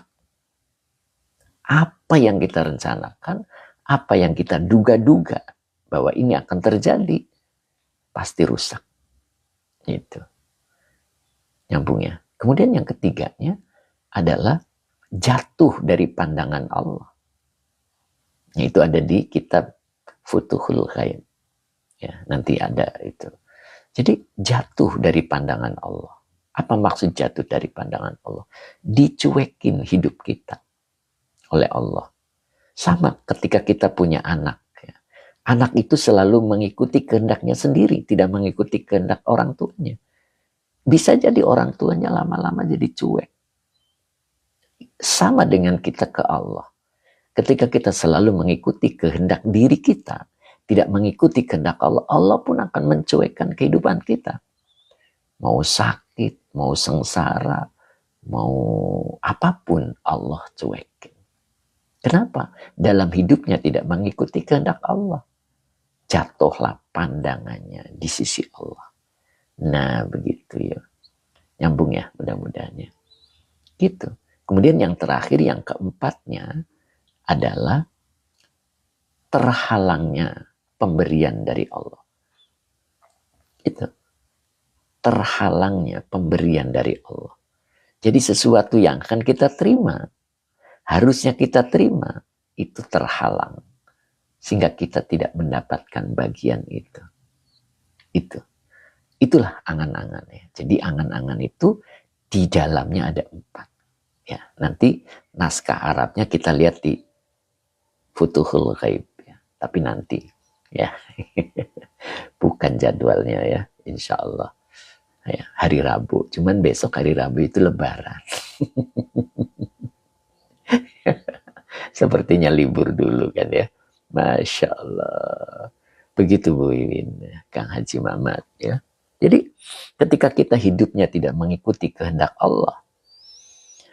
Apa yang kita rencanakan, apa yang kita duga-duga bahwa ini akan terjadi, pasti rusak. Itu. Nyambung ya. Kemudian yang ketiganya adalah jatuh dari pandangan Allah. Itu ada di kitab Futuhul Ghaib. Ya, nanti ada itu. Jadi jatuh dari pandangan Allah. Apa maksud jatuh dari pandangan Allah? Dicuekin hidup kita oleh Allah. Sama ketika kita punya anak. Ya. Anak itu selalu mengikuti kehendaknya sendiri, tidak mengikuti kehendak orang tuanya. Bisa jadi orang tuanya lama-lama jadi cuek. Sama dengan kita ke Allah. Ketika kita selalu mengikuti kehendak diri kita, tidak mengikuti kehendak Allah, Allah pun akan mencuekkan kehidupan kita. Mau sakit, mau sengsara, mau apapun Allah cuekin. Kenapa? Dalam hidupnya tidak mengikuti kehendak Allah. Jatuhlah pandangannya di sisi Allah. Nah, begitu ya. Nyambung ya, mudah-mudahan ya. Gitu. Kemudian yang terakhir, yang keempatnya adalah terhalangnya pemberian dari Allah. Itu. Terhalangnya pemberian dari Allah. Jadi sesuatu yang akan kita terima, harusnya kita terima, itu terhalang. Sehingga kita tidak mendapatkan bagian itu. Itulah angan-angannya. Jadi angan-angan itu di dalamnya ada 4. Ya, nanti naskah Arabnya kita lihat di Futuhul Ghaib. Ya. Tapi nanti. Ya. Bukan jadwalnya ya. Insya Allah. Ya, hari Rabu. Cuman besok hari Rabu itu Lebaran. Sepertinya libur dulu kan ya. Masya Allah. Begitu Bu Iwin. Kang Haji Mamat ya. Jadi ketika kita hidupnya tidak mengikuti kehendak Allah.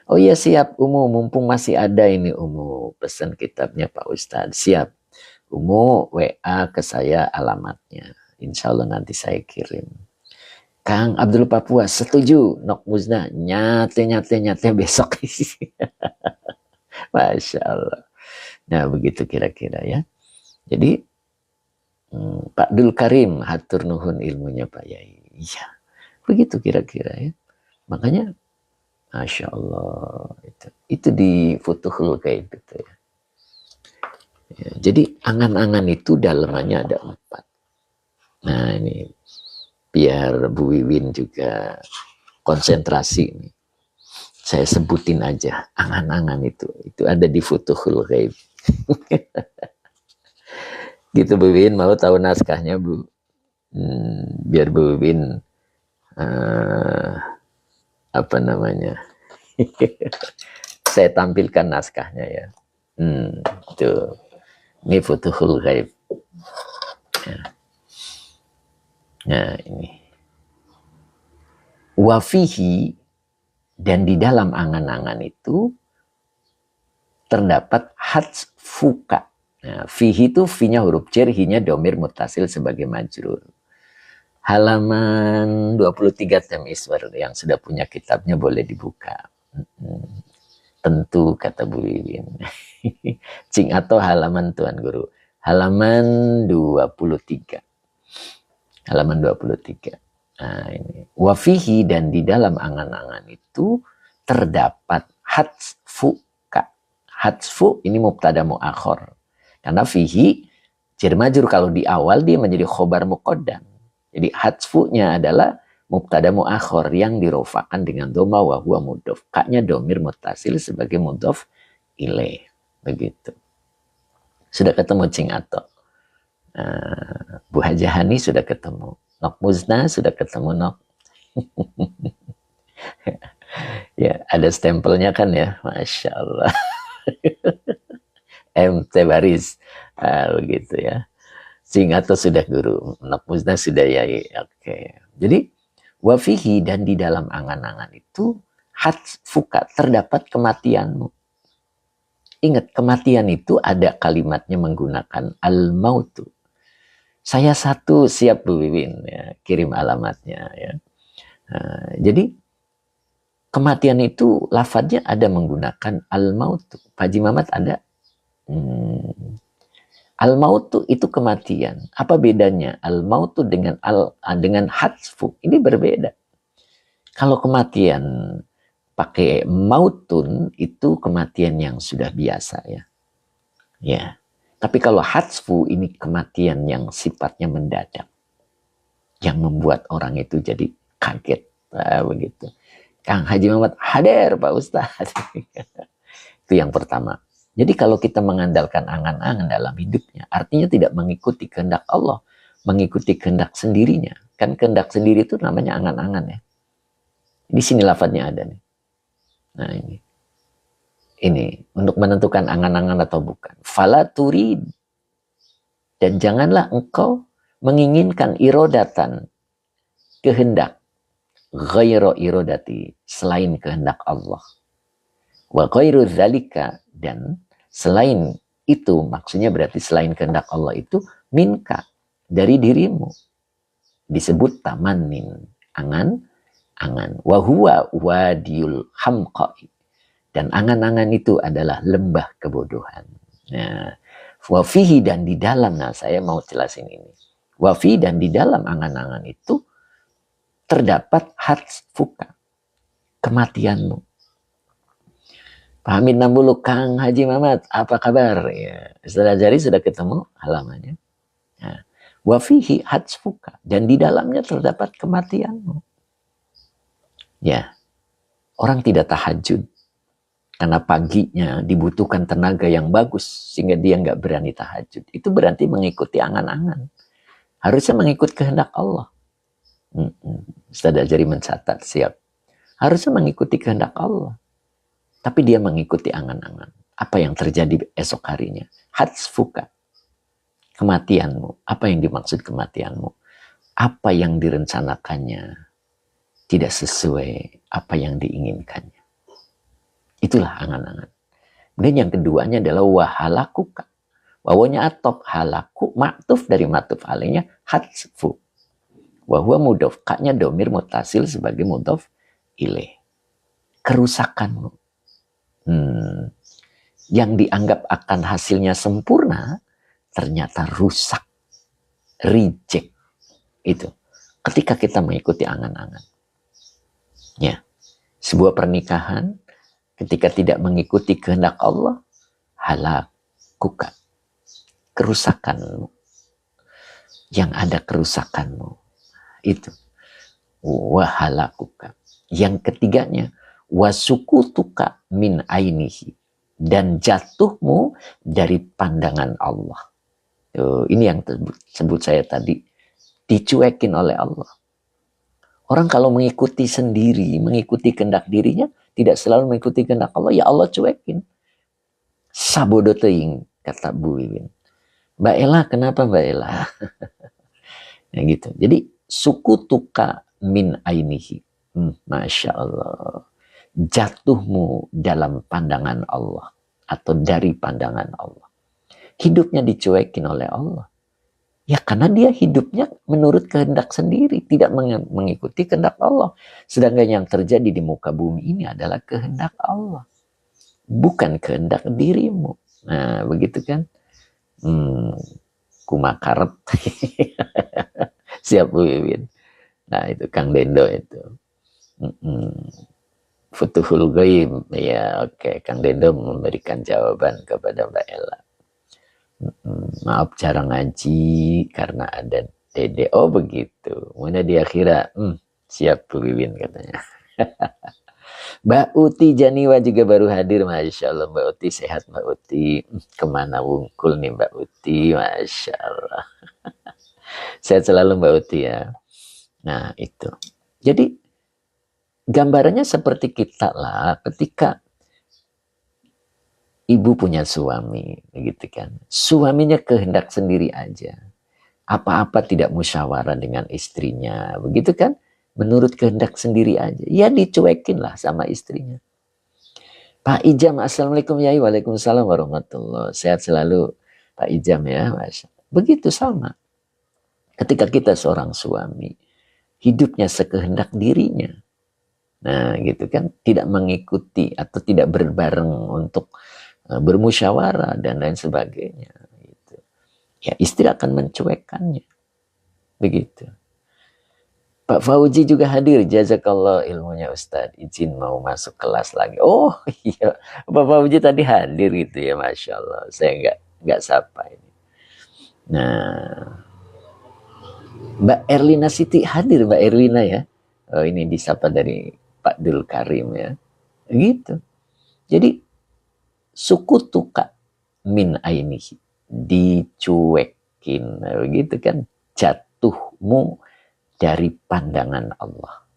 Oh iya siap Umu, mumpung masih ada ini Umu. Pesan kitabnya Pak Ustadz. Siap. Umu WA ke saya alamatnya. Insya Allah nanti saya kirim. Kang Abdul Papua setuju. Nok Muzna nyate besok. Masya Allah. Nah begitu kira-kira ya. Jadi Pak Dul Karim hatur nuhun ilmunya Pak Yai. Iya, begitu kira-kira ya. Makanya, Masya Allah, itu di Futuhul Ghaib itu ya. Ya. Jadi angan-angan itu dalamannya ada 4. Nah ini biar Bu Wiwin juga konsentrasi nih. Saya sebutin aja angan-angan itu ada di Futuhul Ghaib. Gitu Bu Wiwin, mau tahu naskahnya Bu? Biar Bu Wiwin apa namanya saya tampilkan naskahnya ya. Tuh. Ini Futuhul Ghaib ya. Nah ini wafihi, dan di dalam angan-angan itu terdapat hatsfuka. Nah, fihi itu fi-nya huruf jar, hi-nya domir mutasil sebagai majrur. Halaman 23 Temiswar, yang sudah punya kitabnya boleh dibuka. Tentu kata Bu Wiwin. Cing atau halaman Tuan Guru. Halaman 23. Halaman 23. Nah ini. Wafihi, dan di dalam angan-angan itu terdapat hatsfuka. Hatsfu ini mubtada muakhor. Karena fihi jar majrur, kalau di awal dia menjadi khobar muqaddam. Jadi hatsfunya adalah mubtada muakhor yang dirofakan dengan dhamma wa huwa mudhof. Kaknya domir mutasil sebagai mudhof ilaih. Begitu. Sudah ketemu Cing Ato. Bu Hajahani sudah ketemu. Nok Muzna sudah ketemu Nok. Ya, ada stempelnya kan ya. Masya Allah. MT baris. Begitu ya. Cing Ato sudah guru. Nok Muzna sudah yai. Oke. Jadi wafihi, dan di dalam angan-angan itu hatsfuka, terdapat kematianmu. Ingat, kematian itu ada kalimatnya menggunakan al-mautu. Saya satu siap Bu Wiwin ya, kirim alamatnya ya. Jadi kematian itu lafadznya ada menggunakan al-mautu. Pak Haji Mamat ada. Al-mautu itu kematian. Apa bedanya al-mautu dengan hatsfu? Ini berbeda. Kalau kematian pakai mautun itu kematian yang sudah biasa ya. Ya. Tapi kalau hatsfu ini kematian yang sifatnya mendadak. yang membuat orang itu jadi kaget. Nah, begitu. Kang Haji Muhammad hadir Pak Ustadz. Itu yang pertama. Jadi kalau kita mengandalkan angan-angan dalam hidupnya, artinya tidak mengikuti kehendak Allah, mengikuti kehendak sendirinya. Kan kehendak sendiri itu namanya angan-angan ya. Di sini lafadznya ada nih. Nah ini. Ini untuk menentukan angan-angan atau bukan. Fala turid. Dan janganlah engkau menginginkan irodatan, kehendak. Ghairu irodati, selain kehendak Allah. Wa ghairu dzalika, dan selain itu, maksudnya berarti selain kehendak Allah itu, minka, dari dirimu. Disebut tamannin, angan-angan. Wa huwa wadiul hamqai. Dan angan-angan itu adalah lembah kebodohan. Nah, wafihi, dan di dalam, nah saya mau jelasin ini. Wafi, dan di dalam angan-angan itu terdapat hatsfuka, kematianmu. Pahamin nambulu Kang Haji Mamat, apa kabar? Ya, Ustaz Jari sudah ketemu halamannya. Nah, wafihi hatsfuka, dan di dalamnya terdapat kematianmu. Ya, orang tidak tahajud karena paginya dibutuhkan tenaga yang bagus sehingga dia nggak berani tahajud. Itu berarti mengikuti angan-angan. Harusnya mengikut kehendak Allah. Ustaz Jari mencatat, siap. Harusnya mengikuti kehendak Allah. Tapi dia mengikuti angan-angan. Apa yang terjadi esok harinya? Hatsfuka. Kematianmu. Apa yang dimaksud kematianmu? Apa yang direncanakannya tidak sesuai apa yang diinginkannya. Itulah angan-angan. Kemudian yang keduanya adalah wahalakuka. Wawanya atop, halaku, maktuf dari maktuf alainya, hatsfu. Wahwa mudhof, kaknya domir mutasil sebagai mudhof ilaih. Kerusakanmu. Yang dianggap akan hasilnya sempurna, ternyata rusak. Reject. Itu. Ketika kita mengikuti angan-angan. Ya. Sebuah pernikahan, ketika tidak mengikuti kehendak Allah, halakuka. Kerusakanmu. Yang ada kerusakanmu. Itu. Wahalakuka. Yang ketiganya, wasukutuka min ainihi. Dan jatuhmu dari pandangan Allah. Ini yang sebut saya tadi. Dicuekin oleh Allah. Orang kalau mengikuti sendiri, mengikuti kehendak dirinya, tidak selalu mengikuti kehendak Allah, ya Allah cuekin. Sabodo teing, kata Bu Wiwin. Mbak Ella, kenapa Mbak Ella? Ya gitu. Jadi, sukutuka min ainihi. Masya Allah. Jatuhmu dalam pandangan Allah. Atau dari pandangan Allah. Hidupnya dicuekin oleh Allah. Ya karena dia hidupnya menurut kehendak sendiri. Tidak mengikuti kehendak Allah. Sedangkan yang terjadi di muka bumi ini adalah kehendak Allah. Bukan kehendak dirimu. Nah begitu kan. Kumakarep. Siap Bu Wiwin. Nah itu Kang Dendo itu. Futuhul Ghaib. Ya oke. Kang Dendo memberikan jawaban kepada Mbak Ella. Maaf cara ngaji karena ada dede. Oh begitu. Mana dia kira siap Bu Wiwin katanya. Mbak Uti Janiwa juga baru hadir. Masya Allah Mbak Uti. Sehat Mbak Uti. Kemana wungkul nih Mbak Uti. Masya Allah. Sehat selalu Mbak Uti ya. Nah itu. Jadi gambarannya seperti kita lah. Ketika ibu punya suami, begitu kan. Suaminya kehendak sendiri aja. Apa-apa tidak musyawarah dengan istrinya, begitu kan. Menurut kehendak sendiri aja. Ya dicuekin lah sama istrinya. Pak Ijam, Assalamualaikum Yai. Waalaikumsalam warahmatullahi. Sehat selalu Pak Ijam ya. Masya. Begitu sama. Ketika kita seorang suami, hidupnya sekehendak dirinya. Nah gitu kan. Tidak mengikuti atau tidak berbareng untuk bermusyawarah dan lain sebagainya gitu. Ya istri akan mencuekannya begitu. Pak Fauji juga hadir. Jazakallah ilmunya Ustadz. Izin mau masuk kelas lagi. Oh iya Pak Fauji tadi hadir gitu ya. Masya Allah. Saya nggak sapa ini. Nah Mbak Erlina Siti hadir, Mbak Erlina ya. Oh, ini disapa dari Pak Dul Karim ya. Gitu. Jadi suku tuka min ainihi, dicuekin, begitu kan, jatuhmu dari pandangan Allah.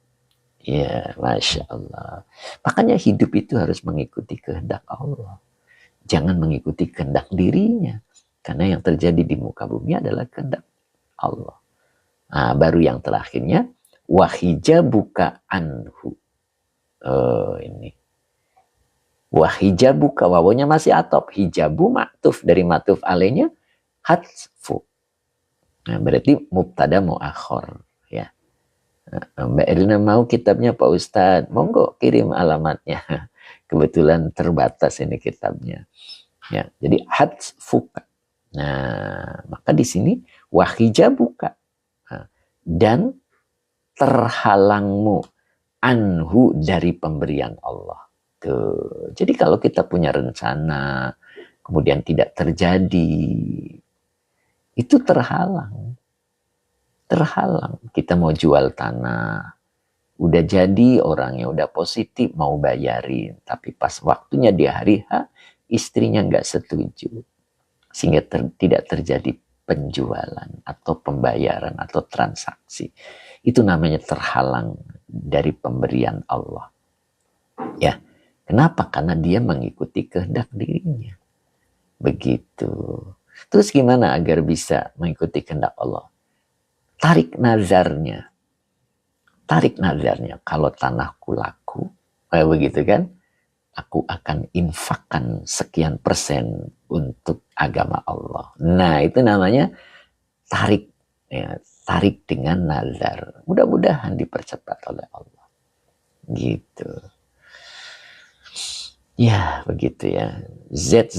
Ya, Masya Allah. Makanya hidup itu harus mengikuti kehendak Allah. Jangan mengikuti kehendak dirinya. Karena yang terjadi di muka bumi adalah kehendak Allah. Nah, baru yang terakhirnya, wahijabuka anhu. Oh, ini. Wahijabuka, wawunya masih atop. Hijabu maktuf, dari maktuf alainya hatfu. Nah, berarti mubtada muakhor. Ya. Mbak Erlina mau kitabnya Pak Ustadz, monggo kirim alamatnya. Kebetulan terbatas ini kitabnya. Ya, jadi hatfuka. Nah, maka di sini wahijabuka. Nah, dan terhalangmu anhu dari pemberian Allah. Tuh. Jadi kalau kita punya rencana, kemudian tidak terjadi, itu terhalang. Terhalang. Kita mau jual tanah, udah jadi, orangnya udah positif mau bayarin, tapi pas waktunya di hari H, istrinya nggak setuju, sehingga tidak terjadi penjualan atau pembayaran atau transaksi. Itu namanya terhalang dari pemberian Allah. Ya, kenapa? Karena dia mengikuti kehendak dirinya. Begitu. Terus gimana agar bisa mengikuti kehendak Allah? Tarik nazarnya. Tarik nazarnya. Kalau tanahku laku, begitu kan? Aku akan infakkan sekian persen untuk agama Allah. Nah, itu namanya tarik. Ya, tarik dengan nazar. Mudah-mudahan dipercepat oleh Allah. Gitu. Ya, begitu ya. Z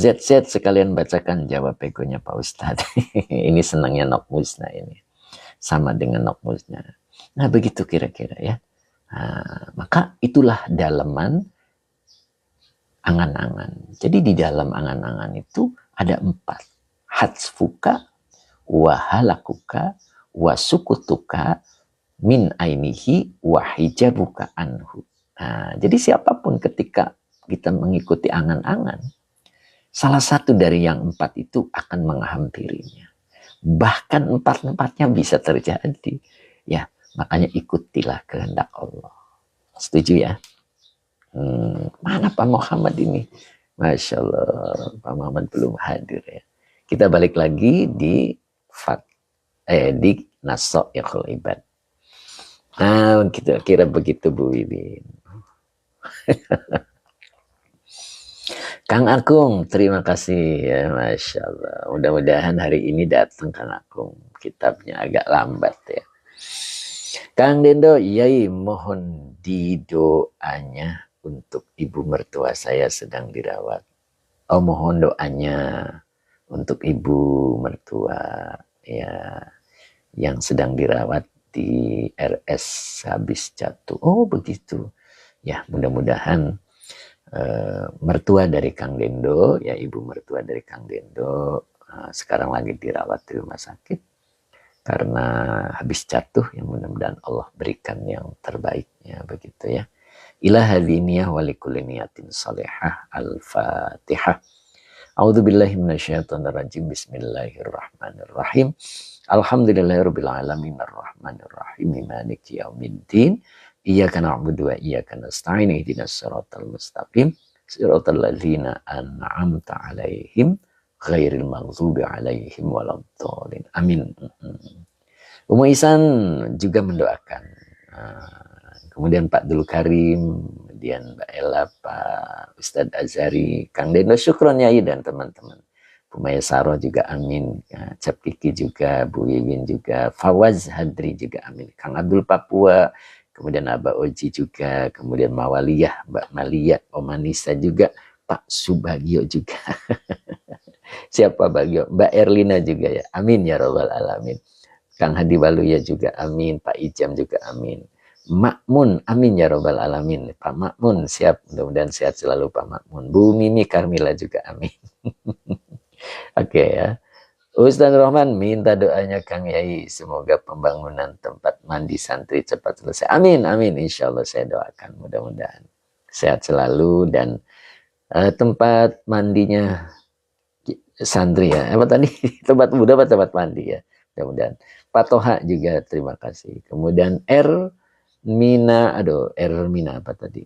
sekalian bacakan jawab pegonya Pak Ustadz. Ini senangnya Nokmusna ini. Sama dengan Nokmusna. Nah, begitu kira-kira ya. Nah, maka itulah daleman angan-angan. Jadi di dalam angan-angan itu ada 4. Hatsfuka, wahalakuka, wasukutuka, min ainihi, wahijabuka anhu. Nah, jadi siapapun ketika kita mengikuti angan-angan, salah satu dari yang 4 itu akan menghampirinya. Bahkan 4-4-nya bisa terjadi. Ya, makanya ikutilah kehendak Allah. Setuju ya? Mana Pak Muhammad ini? Masya Allah, Pak Muhammad belum hadir ya. Kita balik lagi di di Nasoikhul Ibad. Nah, kita kira begitu Bu Wibin. Kang Akung, terima kasih ya, Masya Allah. Mudah-mudahan hari ini datang Kang Akung. Kitabnya agak lambat ya. Kang Dendo, yai mohon didoanya untuk ibu mertua saya sedang dirawat. Oh, mohon doanya untuk ibu mertua ya yang sedang dirawat di RS habis jatuh. Oh, begitu. Ya, mudah-mudahan mertua dari Kang Dendo, ya ibu mertua dari Kang Dendo sekarang lagi dirawat di rumah sakit karena habis jatuh. Yang mudah-mudahan Allah berikan yang terbaiknya, begitu ya. Ila hadhiniyah wa likulli niyatin salihah. Al-Fatihah. A'udzubillahi minasyaitonir rajim. Bismillahirrahmanirrahim. Alhamdulillahirabbil alamin arrahmanir rahim maliki yaumiddin. Iyyaka na'budu wa iyyaka nasta'in ihdinas siratal mustaqim siratal ladzina an'amta 'alaihim ghairil maghdubi 'alaihim waladdallin. Amin. Umu Ihsan juga mendoakan. Kemudian Pak Dul Karim, kemudian Mbak Ella, Pak Ustadz Azhari, Kang Dendo Syukron Yai dan teman-teman. Bu Maya Saroh juga amin, Cap Kiki juga, Bu Wiwin juga, Fawaz Hadri juga amin, Kang Abdul Papua, kemudian Abah Oji juga, kemudian Mawaliyah, Mbak Malia, Om Anissa juga, Pak Subagio juga. Siapa Bagio? Mbak Erlina juga ya, amin ya robbal alamin. Kang Hadi Waluya juga amin, Pak Ijam juga amin. Makmun, amin ya robbal alamin. Pak Makmun siap, mudah-mudahan sehat selalu Pak Makmun. Bu Mimi Karmila juga amin. Oke ya. Ustaz Rahman minta doanya Kang Yai, semoga pembangunan tempat mandi santri cepat selesai. Amin, amin. Insya Allah saya doakan, mudah-mudahan sehat selalu dan tempat mandinya santri ya. Apa tadi tempat muda apa tempat mandi ya. Mudah-mudahan. Pak Toha juga terima kasih. Kemudian Mina apa tadi?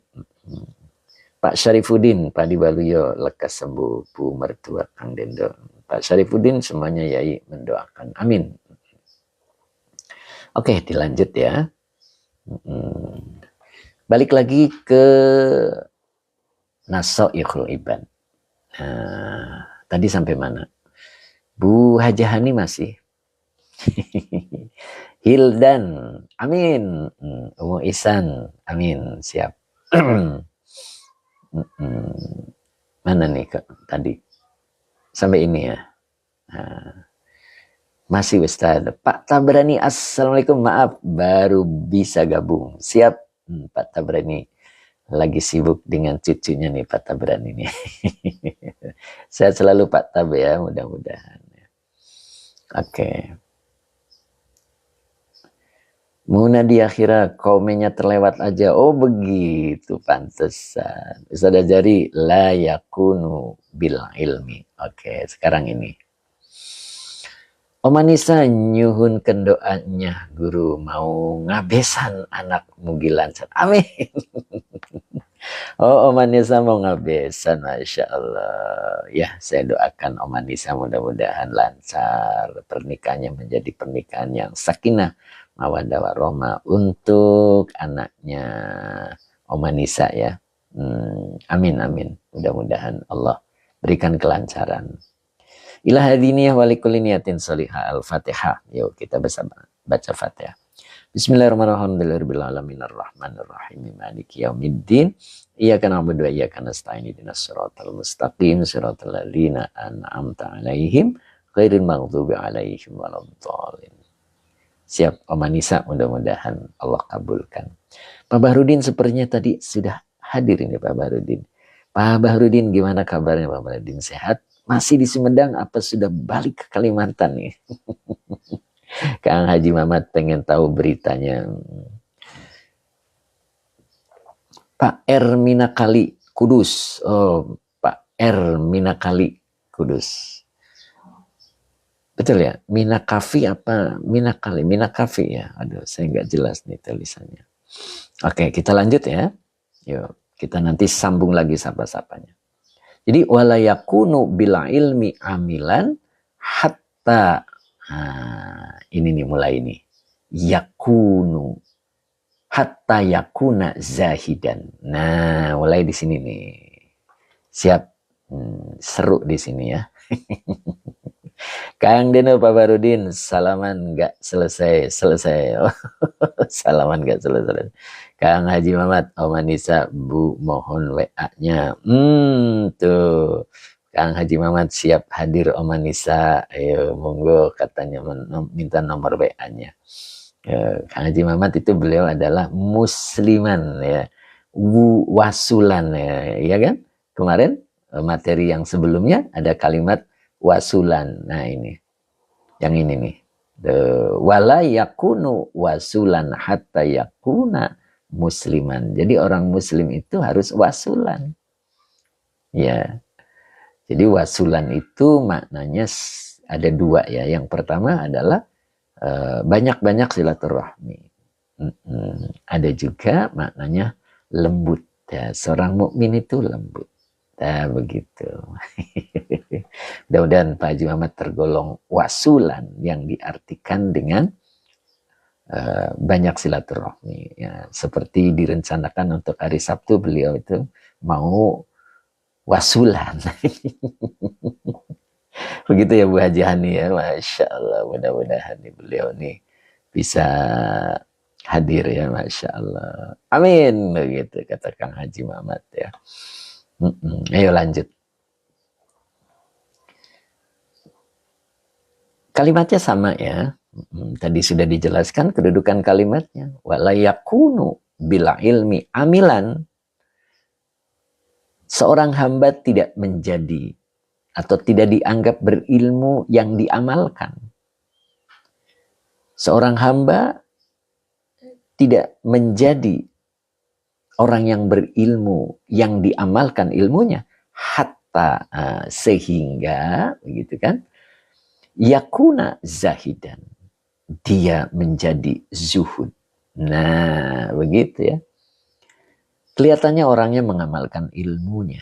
Pak Syarifuddin, Pak Dibaluyo, lekas sembuh, Bu mertua Kang Dendo. Pak Syarifuddin semuanya Yai mendoakan. Amin. Oke, dilanjut ya. Balik lagi ke Nasoihul Ibad. Tadi sampai mana? Bu Hajahani masih. Hildan, amin. Umu Isan, amin. Siap. Mana nih tadi? Sampai ini ya. Masih Ustaz. Pak Tabrani, assalamualaikum. Maaf, baru bisa gabung. Siap, Pak Tabrani. Lagi sibuk dengan cucunya nih Pak Tabrani nih. Sehat selalu Pak Tab ya, mudah-mudahan. Oke. Muna di akhirat komennya terlewat aja. Oh begitu, pantesan. Ustaz Ajari la yakunu bil ilmi. Oke, sekarang ini. Oma Nisa nyuhun kendoanya guru mau ngabesan anak mugilan. Amin. Oh, Oma Nisa mau ngabesan, Masya Allah. Ya, saya doakan Oma Nisa mudah-mudahan lancar. Pernikahannya menjadi pernikahan yang sakinah, mawaddah warahmah untuk anaknya Oma Nisa ya. Amin, amin. Mudah-mudahan Allah berikan kelancaran. Ila hadiniyah walikul niyatin salihah al-fatihah. Yuk kita baca fatihah. Bismillahirrahmanirrahim. Alhamdulillahirabbil arrahmanirrahim. Maliki yaumiddin. Iyyaka na'budu wa iyyaka nasta'in. Ihdinas siratal mustaqim. Siratal ladzina an'amta 'alaihim ghairil maghdubi 'alaihim waladdallin. Siap Oma Nisa, mudah-mudahan Allah kabulkan. Pak Bahrudin sepertinya tadi sudah hadir ini Pak Bahrudin. Pak Bahrudin gimana kabarnya Pak Bahrudin, sehat? Masih di Sumedang apa sudah balik ke Kalimantan nih? Kang Haji Mamat pengen tahu beritanya. Pak Minakali Kudus. Oh, Pak Minakali Kudus. Betul ya? Minakafi apa Minakali? Minakafi ya. Aduh, saya nggak jelas nih tulisannya. Oke, kita lanjut ya. Yuk, kita nanti sambung lagi sapa-sapanya. Jadi walayakunu bila ilmi amilan hatta ini nih mulai ini yakunu hatta yakuna zahidan. Nah, mulai di sini nih. Siap. Seru di sini ya. Kang Deno Pak Barudin, salaman nggak selesai. Salaman nggak selesai. Kang Haji Mamat, Oma Nisa, Bu mohon WA-nya. Tuh. Kang Haji Mamat siap hadir Oma Nisa. Ayo monggo katanya minta nomor WA-nya. Kang Haji Mamat itu beliau adalah musliman ya. Wasulan ya kan? Kemarin materi yang sebelumnya ada kalimat wasulan. Nah ini. Yang ini nih. Wala yakunu wasulan hatta yakuna musliman. Jadi orang muslim itu harus wasulan. Ya. Jadi wasulan itu maknanya ada dua ya. Yang pertama adalah banyak-banyak silaturahmi. Ada juga maknanya lembut. Ya, seorang mukmin itu lembut. Nah, begitu. Mudah-mudahan Pak Haji Muhammad tergolong wasulan yang diartikan dengan banyak silaturahmi. Ya, seperti direncanakan untuk hari Sabtu beliau itu mau wasulan. Begitu ya Bu Haji Hani ya, Masya Allah. Mudah-mudahan beliau nih bisa hadir ya, Masya Allah. Amin, begitu kata Kang Haji Muhammad ya. Ayo lanjut. Kalimatnya sama ya. Tadi sudah dijelaskan kedudukan kalimatnya. Walayakunu bila ilmi amilan. Seorang hamba tidak menjadi atau tidak dianggap berilmu yang diamalkan. Seorang hamba tidak menjadi orang yang berilmu yang diamalkan ilmunya hatta sehingga begitu kan, yakuna zahidan, dia menjadi zuhud. Nah, begitu ya. Kelihatannya orangnya mengamalkan ilmunya,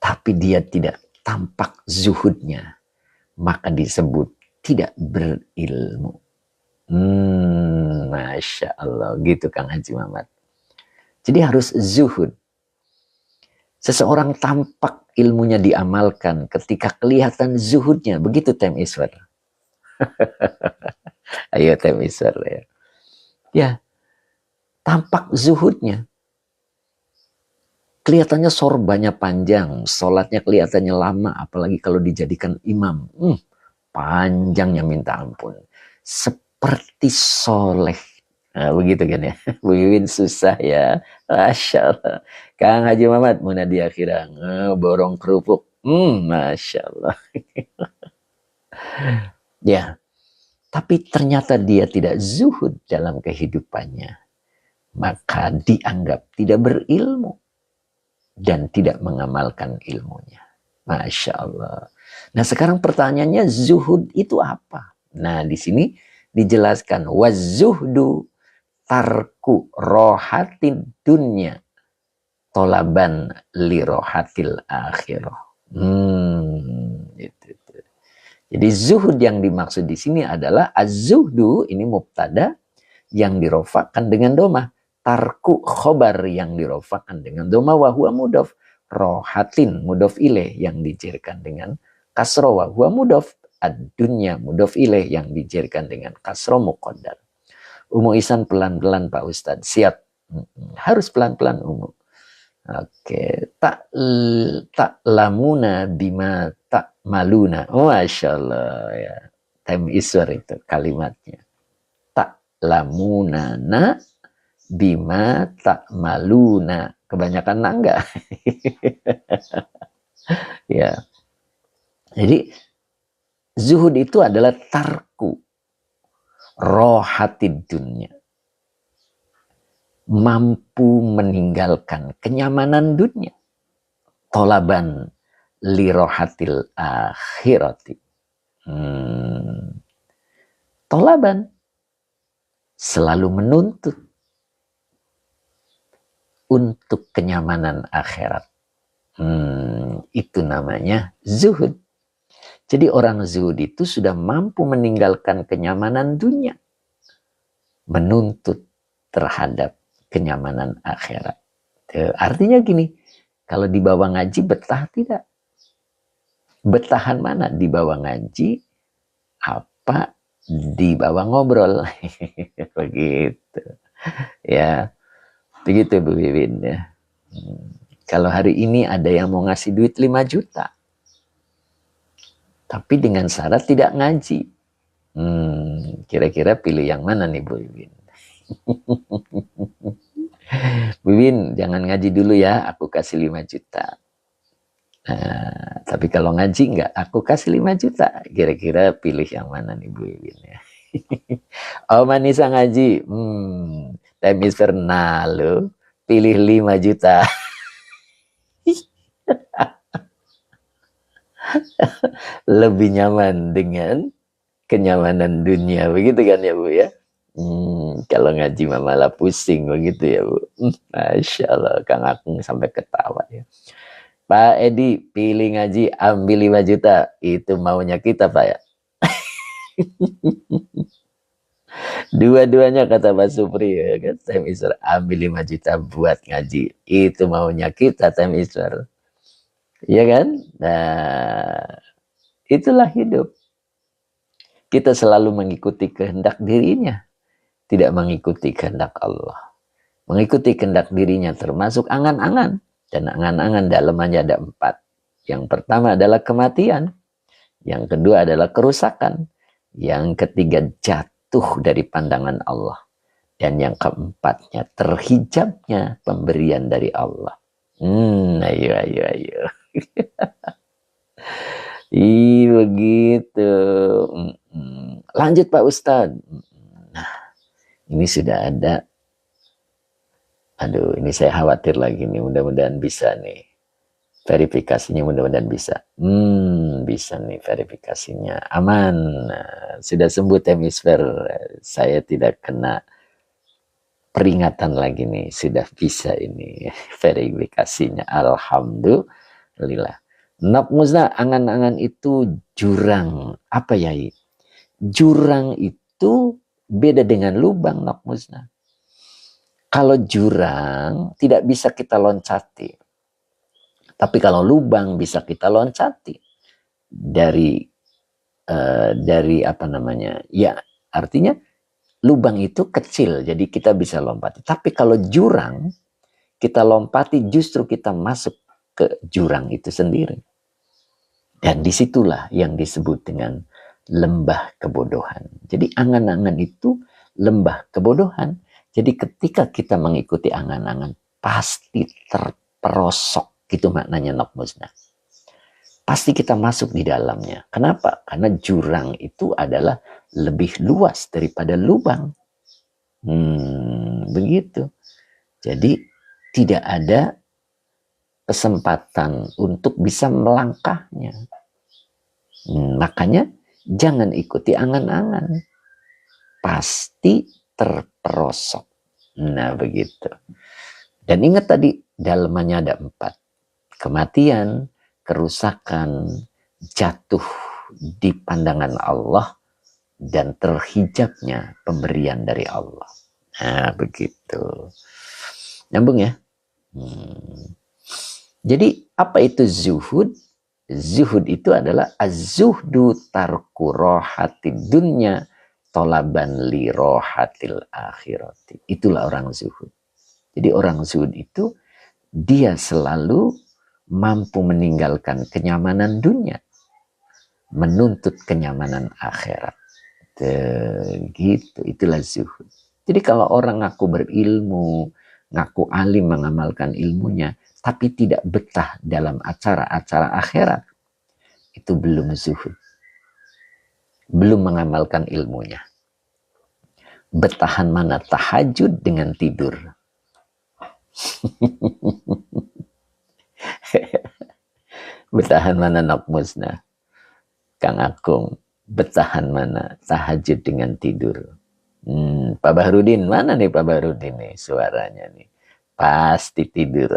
tapi dia tidak tampak zuhudnya, maka disebut tidak berilmu. Masya Allah, gitu Kang Haji Mamat. Jadi harus zuhud. Seseorang tampak ilmunya diamalkan ketika kelihatan zuhudnya. Begitu Tem Iswar. Ayo Tem Iswar ya. Ya, tampak zuhudnya. Kelihatannya sorbannya panjang, sholatnya kelihatannya lama, apalagi kalau dijadikan imam. Panjangnya minta ampun. Seperti soleh. Nah, begitu kan ya. Bu Iwin susah ya. Masya Allah. Kang Haji Mamat, Munadi Akhirah. Borong kerupuk. Masya Allah. Ya. Tapi ternyata dia tidak zuhud dalam kehidupannya. Maka dianggap tidak berilmu. Dan tidak mengamalkan ilmunya. Masya Allah. Nah sekarang pertanyaannya, zuhud itu apa? Nah di sini dijelaskan, wazuhdu tarku rohatin dunya tolaban li rohatil akhirah. Itu. Jadi zuhud yang dimaksud di sini adalah az-zuhdu, ini mubtada yang dirofakkan dengan domah. Tarku khobar yang dirofakan dengan doma wa huwa mudhof, rohatin mudhof ilaih yang dijerkan dengan kasro wa huwa mudhof, ad-dunya mudhof ilaih yang dijerkan dengan kasro muqaddar. Umu Ihsan pelan-pelan Pak Ustadz, siap, harus pelan-pelan Umu. Oke, tak lamuna bima tak maluna. Masya Allah ya, Tem Iswar itu kalimatnya. Tak lamuna na bima tak maluna. Kebanyakan enggak? Ya. Jadi zuhud itu adalah tarku rohatid dunya. Mampu meninggalkan kenyamanan dunia. Tolaban li rohatil akhirati. Tolaban. Selalu menuntut untuk kenyamanan akhirat. Itu namanya zuhud. Jadi orang zuhud itu sudah mampu meninggalkan kenyamanan dunia. Menuntut terhadap kenyamanan akhirat. Artinya gini, kalau dibawa ngaji betah tidak? Betahan mana? Dibawa ngaji, apa dibawa ngobrol. Begitu. Ya. Begitu Bu Wiwin ya. Kalau hari ini ada yang mau ngasih duit 5 juta. Tapi dengan syarat tidak ngaji. Kira-kira pilih yang mana nih Bu Wiwin? Bu Wiwin jangan ngaji dulu ya, aku kasih 5 juta. Nah, tapi kalau ngaji enggak, aku kasih 5 juta. Kira-kira pilih yang mana nih Bu Wiwin ya? Oh Manisa ngaji. Temis Fernalo pilih 5 juta. Lebih nyaman dengan kenyamanan dunia. Begitu kan ya Bu ya? Kalau ngaji malah pusing begitu ya Bu. Masya Allah, Kang Akung sampai ketawa ya. Pak Edi pilih ngaji ambil 5 juta. Itu maunya kita Pak ya. Dua-duanya kata Pak Supri ya kan, Tem Iswar ambil 5 juta buat ngaji, itu maunya kita Tem Iswar, ya kan? Nah itulah hidup, kita selalu mengikuti kehendak dirinya, tidak mengikuti kehendak Allah. Mengikuti kehendak dirinya termasuk angan-angan, dan angan-angan dalamnya ada 4. Yang pertama adalah kematian, yang kedua adalah kerusakan, yang ketiga jatuh dari pandangan Allah. Dan yang keempatnya terhijabnya pemberian dari Allah. Ayo. Ih, begitu. Lanjut Pak Ustadz. Nah, ini sudah ada. Aduh, ini saya khawatir lagi nih. Mudah-mudahan bisa nih. Verifikasinya mudah-mudahan bisa. Bisa nih verifikasinya. Aman. Nah, sudah sembuh hemisfer. Saya tidak kena peringatan lagi nih. Sudah bisa ini verifikasinya. Alhamdulillah. Musnah, angan-angan itu jurang. Apa ya? Jurang itu beda dengan lubang, Musnah. Kalau jurang tidak bisa kita loncati. Tapi kalau lubang bisa kita loncati. Dari apa namanya? Ya, artinya lubang itu kecil, jadi kita bisa lompati. Tapi kalau jurang, kita lompati justru kita masuk ke jurang itu sendiri. Dan disitulah yang disebut dengan lembah kebodohan. Jadi angan-angan itu lembah kebodohan. Jadi ketika kita mengikuti angan-angan, pasti terperosok. Gitu maknanya Musnah. Pasti kita masuk di dalamnya. Kenapa? Karena jurang itu adalah lebih luas daripada lubang. Begitu. Jadi tidak ada kesempatan untuk bisa melangkahnya. Makanya jangan ikuti angan-angan. Pasti terperosok. Nah begitu. Dan ingat tadi, dalamannya ada 4. Kematian, kerusakan, jatuh di pandangan Allah, dan terhijabnya pemberian dari Allah. Nah begitu. Nyambung ya? Jadi apa itu zuhud? Zuhud itu adalah az-zuhdu tarku rohatid dunya tolaban li rohatil akhirati. Itulah orang zuhud. Jadi orang zuhud itu dia selalu mampu meninggalkan kenyamanan dunia, menuntut kenyamanan akhirat. Gitu, itulah zuhud. Jadi kalau orang ngaku berilmu, ngaku alim mengamalkan ilmunya, tapi tidak betah dalam acara-acara akhirat, itu belum zuhud. Belum mengamalkan ilmunya. Betahan mana tahajud dengan tidur. Betahan mana Musnah, Kang Akung, betahan mana tahajud dengan tidur. Pak Bahrudin, mana nih Pak Bahrudin nih suaranya nih? Pasti tidur.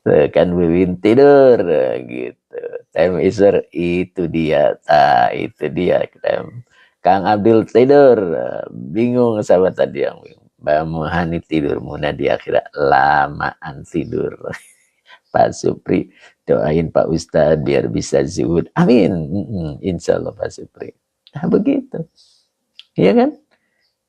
Kan Wiwin tidur gitu. Time Iser itu dia, itu dia. Kang Abdul tidur, bingung sama tadi yang bingung. Mbak Muhani tidur, Muna di akhirat lamaan tidur. Pak Supri, doain Pak Ustadz biar bisa zuhud. Amin. Insya Allah Pak Supri. Nah begitu. Iya kan?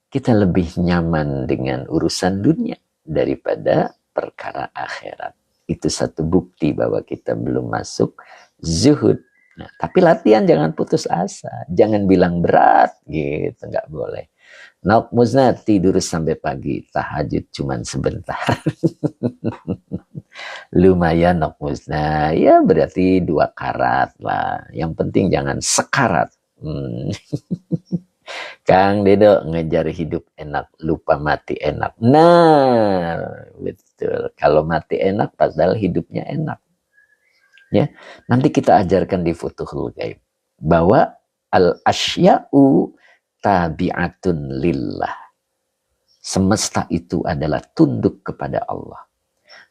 Kita lebih nyaman dengan urusan dunia daripada perkara akhirat. Itu satu bukti bahwa kita belum masuk zuhud. Nah, tapi latihan jangan putus asa. Jangan bilang berat gitu, nggak boleh. Musnah tidur sampai pagi, tahajud cuman sebentar. Lumayan Musnah, ya berarti 2 karat lah. Yang penting jangan sekarat. Kang Dedo ngejar hidup enak, lupa mati enak. Nah, betul. Kalau mati enak, padahal hidupnya enak. Ya, nanti kita ajarkan di Futuhul Gaib bahwa al-asya'u tabi'atun lillah. Semesta itu adalah tunduk kepada Allah.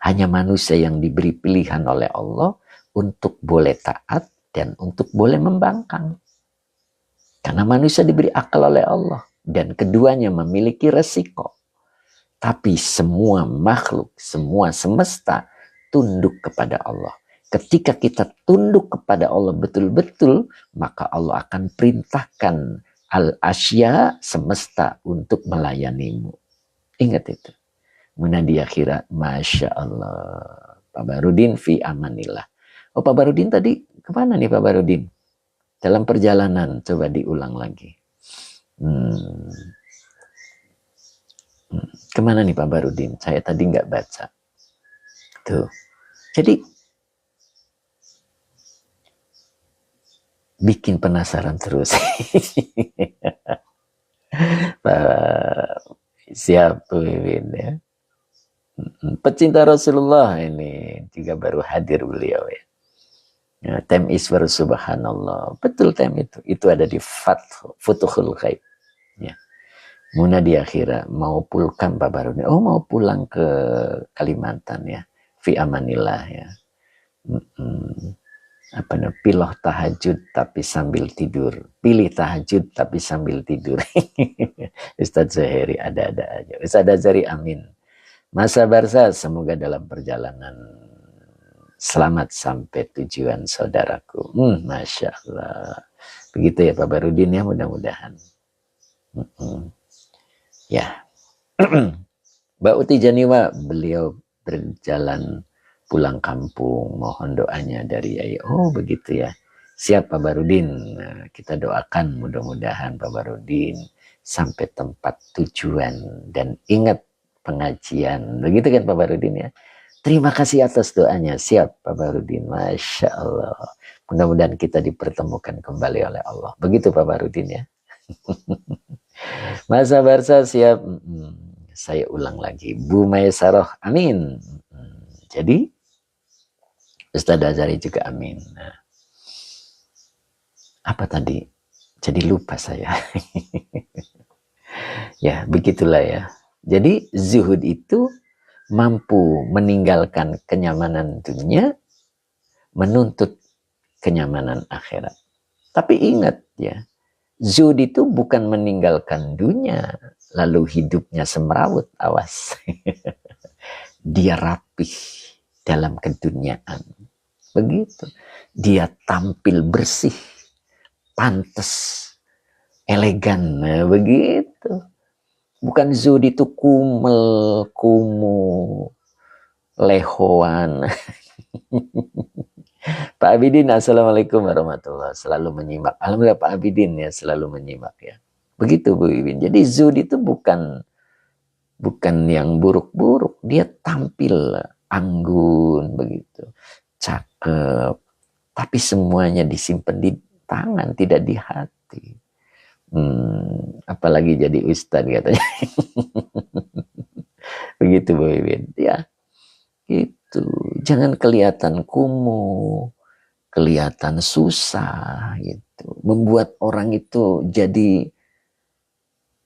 Hanya manusia yang diberi pilihan oleh Allah untuk boleh taat dan untuk boleh membangkang. Karena manusia diberi akal oleh Allah. Dan keduanya memiliki resiko. Tapi semua makhluk, semua semesta tunduk kepada Allah. Ketika kita tunduk kepada Allah betul-betul, maka Allah akan perintahkan al-asya semesta untuk melayanimu. Ingat itu. Munadi akhirat, Masya Allah. Pak Barudin fi amanillah. Oh Pak Barudin tadi kemana nih Pak Barudin? Dalam perjalanan, coba diulang lagi. Kemana nih Pak Barudin? Saya tadi nggak baca. Tuh. Jadi bikin penasaran terus. Siap Wiwin ya. Pecinta Rasulullah ini juga baru hadir beliau ya. Ya, tem iswar subhanallah. Betul tem itu. Itu ada di Futuhul Ghaib. Ya. Muna di akhirat mau pulkan Pak Baruni. Oh mau pulang ke Kalimantan ya. Fi amanillah ya. Apa namanya? Pilih tahajud tapi sambil tidur. Pilih tahajud tapi sambil tidur. Ustadz Zahiri ada-ada aja. Ustadz Azhari amin. Masa Barsa semoga dalam perjalanan selamat sampai tujuan saudaraku. Masya Allah. Begitu ya Pak Barudin ya, mudah-mudahan. Ya. Mbak Uti Janiwa, beliau berjalan pulang kampung. Mohon doanya dari Yai. Oh begitu ya. Siap Pak Barudin. Nah, kita doakan mudah-mudahan Pak Barudin sampai tempat tujuan. Dan ingat pengajian. Begitu kan Pak Barudin ya. Terima kasih atas doanya. Siap Pak Barudin. Masya Allah. Mudah-mudahan kita dipertemukan kembali oleh Allah. Begitu Pak Barudin ya. Masa Barsa siap. Saya ulang lagi. Bu Maisarah amin. Jadi Ustadz Azhari juga amin. Nah, apa tadi? Jadi lupa saya. Ya begitulah ya. Jadi zuhud itu mampu meninggalkan kenyamanan dunia, menuntut kenyamanan akhirat. Tapi ingat ya, zuhud itu bukan meninggalkan dunia, lalu hidupnya semrawut, awas. Dia rapih dalam keduniaan. Begitu. Dia tampil bersih, pantas, elegan, nah, begitu. Bukan zuhud itu kumel, kumuh, lehoan. Pak Abidin, assalamualaikum warahmatullahi wabarakatuh. Selalu menyimak. Alhamdulillah Pak Abidin ya selalu menyimak ya. Begitu Bu Iwin. Jadi zuhud itu bukan yang buruk-buruk. Dia tampil anggun begitu, cakep. Tapi semuanya disimpan di tangan, tidak di hati. Apalagi jadi ustadz katanya. Begitu Bu Iwin. Ya, gitu. Jangan kelihatan kumuh, kelihatan susah gitu. Membuat orang itu jadi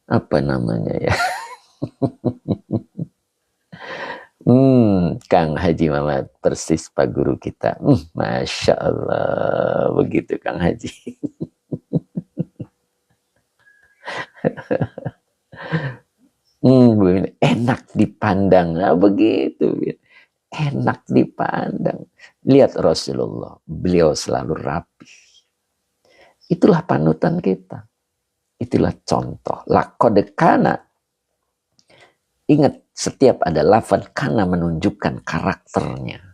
apa namanya ya? Kang Haji Mamat persis Pak Guru kita. Masya Allah, begitu Kang Haji. Enak dipandang, nah begitu. Enak dipandang. Lihat Rasulullah, beliau selalu rapi. Itulah panutan kita. Itulah contoh. Laqad kana. Ingat, setiap ada lafaz kana menunjukkan karakternya.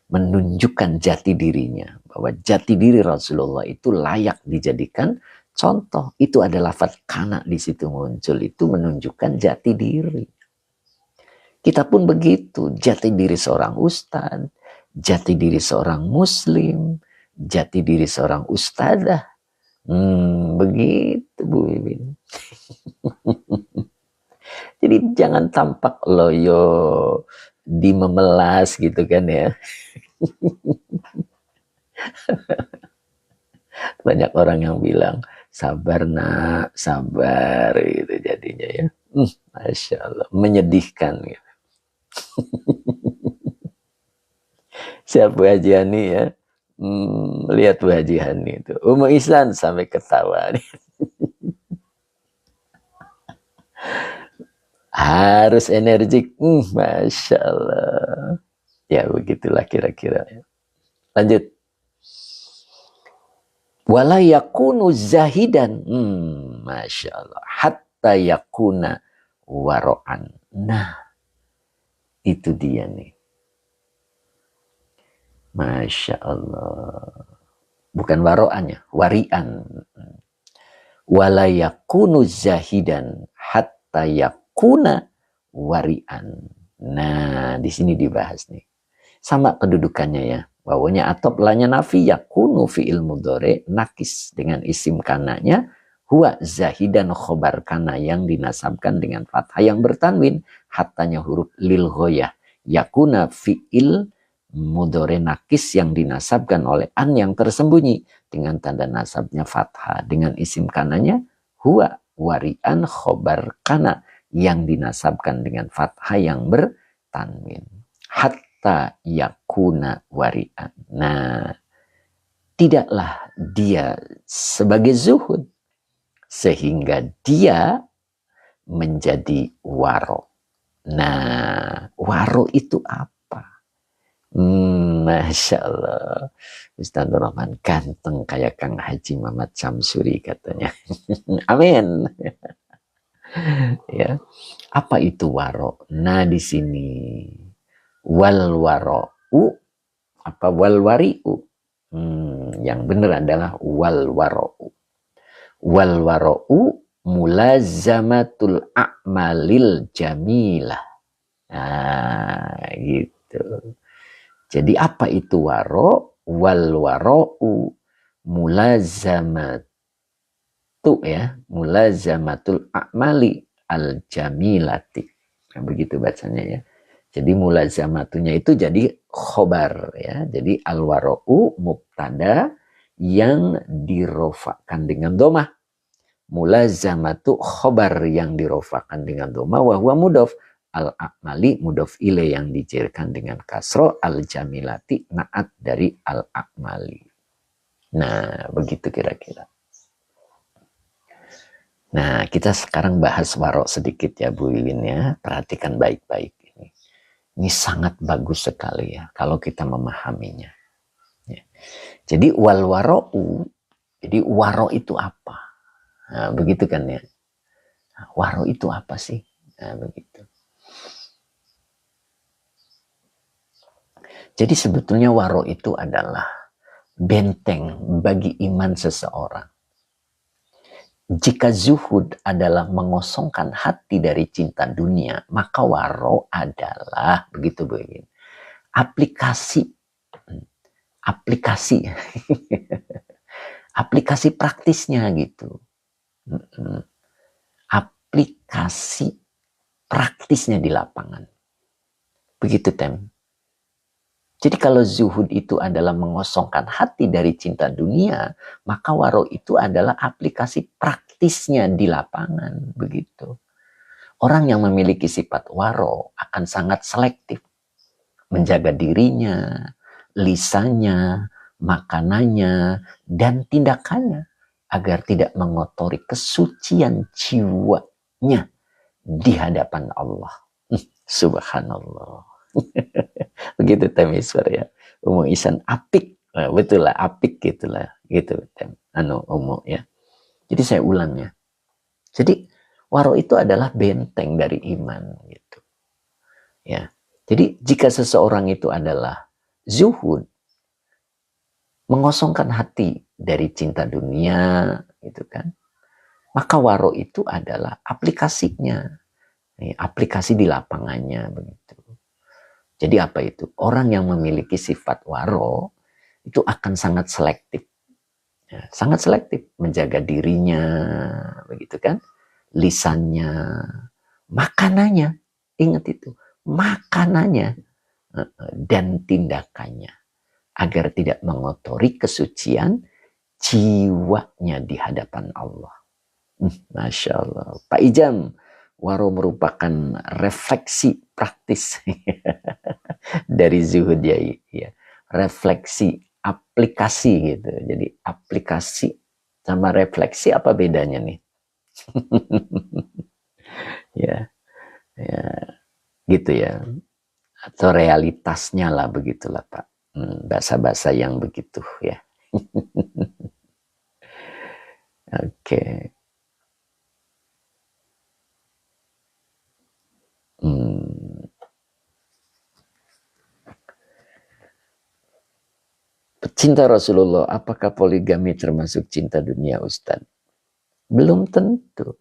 Menunjukkan jati dirinya. Bahwa jati diri Rasulullah itu layak dijadikan contoh. Itu ada lafaz kana di situ muncul. Itu menunjukkan jati diri. Kita pun begitu. Jati diri seorang ustadz. Jati diri seorang muslim. Jati diri seorang ustadzah. Begitu Bu Iwin. Jadi jangan tampak loyo di memelas gitu kan ya. Banyak orang yang bilang sabar nak, sabar gitu jadinya ya. Masya Allah, menyedihkan gitu. Siap Bu Haji Hani ya. Lihat Bu Haji Hani itu. Umu Ihsan sampai ketawa nih. Harus energik. Masya Allah. Ya begitulah kira-kira. Lanjut. Wala yakunu zahidan. Masya Allah. Hatta yakuna waro'an. Nah. Itu dia nih. Masya Allah. Bukan waro'annya. Wari'an. Wala yakunu zahidan. Hatta yakuna wari'an. Nah, di sini dibahas nih. Sama kedudukannya ya. Wawunya atop lanya nafi yakunu fi'il mudhari nakis dengan isim kananya huwa zahidan khobar kana yang dinasabkan dengan fathah yang bertanwin hatanya huruf lil ghoyah yakuna fi'il mudhari nakis yang dinasabkan oleh an yang tersembunyi dengan tanda nasabnya fathah dengan isim kananya huwa warian khobar kana yang dinasabkan dengan fathah yang bertanwin hatta yakuna warian. Nah, tidaklah dia sebagai zuhud sehingga dia menjadi waro. Nah, waro itu apa? Masya Allah, Ustaz Rahman ganteng kayak Kang Haji Muhammad Samsuri katanya. Amin. Ya, apa itu waro? Nah, di sini wal wara'u apa wal wari'u yang benar adalah wal wara'u mulazamatul a'malil jamilah. Nah gitu. Jadi apa itu waro? Wal wara'u mulazamatu ya mulazamatul a'mali al jamilati. Nah, begitu bacanya ya. Jadi mulazamatunya itu jadi khobar ya. Jadi al-wara'u mubtada yang dirofakan dengan domah. Mulazamatu khobar yang dirofakan dengan domah wa huwa mudhof. Al-a'mali mudhof ilaih yang dicairkan dengan kasro al-jamilati naat dari al-a'mali. Nah, begitu kira-kira. Nah, kita sekarang bahas waro sedikit ya Bu Wiwin ya. Perhatikan baik-baik. Ini sangat bagus sekali ya kalau kita memahaminya. Ya. Jadi wal waro'u, jadi waro itu apa? Nah, begitu kan ya. Nah, waro itu apa sih? Nah, begitu. Jadi sebetulnya waro itu adalah benteng bagi iman seseorang. Jika zuhud adalah mengosongkan hati dari cinta dunia, maka waro adalah, begitu Bu Iwin, aplikasi aplikasi praktisnya gitu. Aplikasi praktisnya di lapangan. Begitu Tem. Jadi kalau zuhud itu adalah mengosongkan hati dari cinta dunia, maka waro itu adalah aplikasi praktisnya di lapangan. Begitu. Orang yang memiliki sifat waro akan sangat selektif. Menjaga dirinya, lisannya, makanannya, dan tindakannya. Agar tidak mengotori kesucian jiwanya di hadapan Allah. Subhanallah. Begitu Tem Iswar ya. Umu Isan apik. Nah, betul lah apik gitulah. Gitu Tem. Umu ya. Jadi saya ulang ya. Jadi waro itu adalah benteng dari iman gitu. Ya. Jadi jika seseorang itu adalah zuhud, mengosongkan hati dari cinta dunia gitu kan. Maka waro itu adalah aplikasinya. Aplikasi di lapangannya begitu. Jadi apa itu? Orang yang memiliki sifat waro itu akan sangat selektif. Ya, sangat selektif menjaga dirinya, begitu kan? Lisannya, makanannya, ingat itu, makanannya dan tindakannya agar tidak mengotori kesucian jiwanya di hadapan Allah. Masya Allah. Pak Ijam, waro merupakan refleksi praktis dari zuhud ya. Refleksi, aplikasi gitu. Jadi aplikasi sama refleksi apa bedanya nih? ya, ya, gitu ya. Atau realitasnya lah begitulah Pak. Bahasa-bahasa yang begitu ya. Oke. Cinta Rasulullah, apakah poligami termasuk cinta dunia Ustaz? Belum tentu.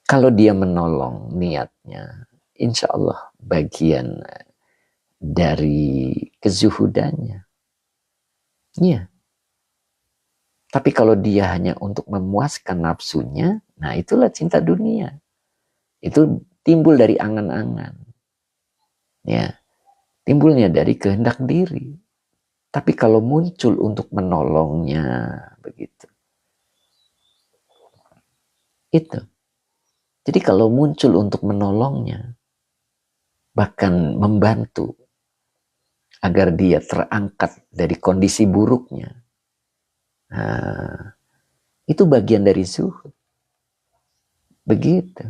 Kalau dia menolong niatnya, insya Allah bagian dari kezuhudannya. Iya. Tapi kalau dia hanya untuk memuaskan nafsunya, nah itulah cinta dunia. Itu timbul dari angan-angan. Ya, timbulnya dari kehendak diri. Tapi kalau muncul untuk menolongnya, begitu. Itu. Jadi kalau muncul untuk menolongnya, bahkan membantu agar dia terangkat dari kondisi buruknya, nah, itu bagian dari zuhud. Begitu.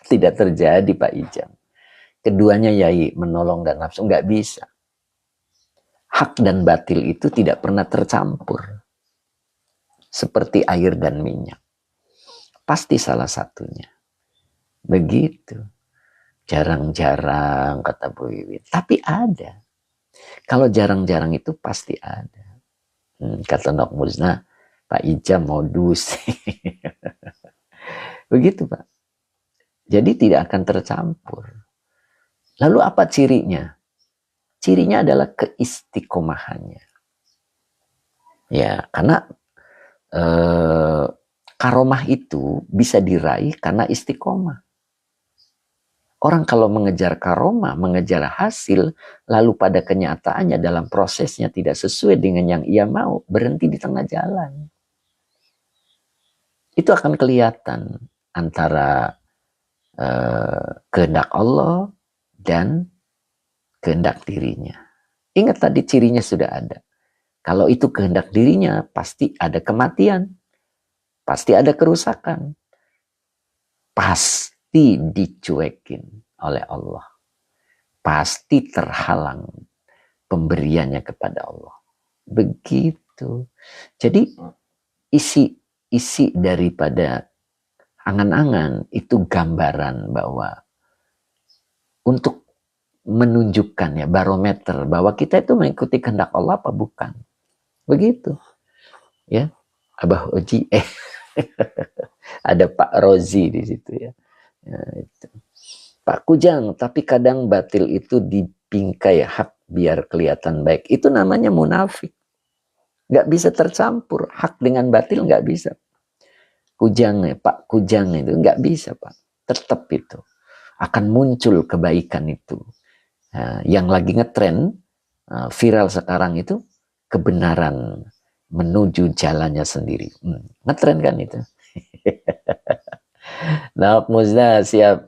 Tidak terjadi Pak Ijam. Keduanya yai menolong dan nafsu, nggak bisa. Hak dan batil itu tidak pernah tercampur. Seperti air dan minyak. Pasti salah satunya. Begitu. Jarang-jarang kata Bu Wiwin. Tapi ada. Kalau jarang-jarang itu pasti ada. Kata Nok Muzna, Pak Ijam modus. Begitu Pak. Jadi tidak akan tercampur. Lalu apa cirinya? Cirinya adalah keistiqomahannya. Ya, karena karomah itu bisa diraih karena istiqomah. Orang kalau mengejar karomah, mengejar hasil, lalu pada kenyataannya dalam prosesnya tidak sesuai dengan yang ia mau, berhenti di tengah jalan. Itu akan kelihatan antara kehendak Allah dan kehendak dirinya. Ingat tadi cirinya sudah ada. Kalau itu kehendak dirinya, pasti ada kematian. Pasti ada kerusakan. Pasti dicuekin oleh Allah. Pasti terhalang pemberiannya kepada Allah. Begitu. Jadi isi daripada angan-angan itu gambaran bahwa untuk menunjukkan ya barometer bahwa kita itu mengikuti kehendak Allah apa bukan. Begitu. Ya. Abah Oji ada Pak Rozi di situ ya. Itu. Pak Kujang, tapi kadang batil itu dibingkai hak biar kelihatan baik. Itu namanya munafik. Nggak bisa tercampur. Hak dengan batil nggak bisa. Kujang, Pak Kujang itu nggak bisa Pak. Tetap itu. Akan muncul kebaikan itu. Nah, yang lagi ngetren, viral sekarang itu, kebenaran menuju jalannya sendiri. Ngetren kan itu. Nah, Muzna siap.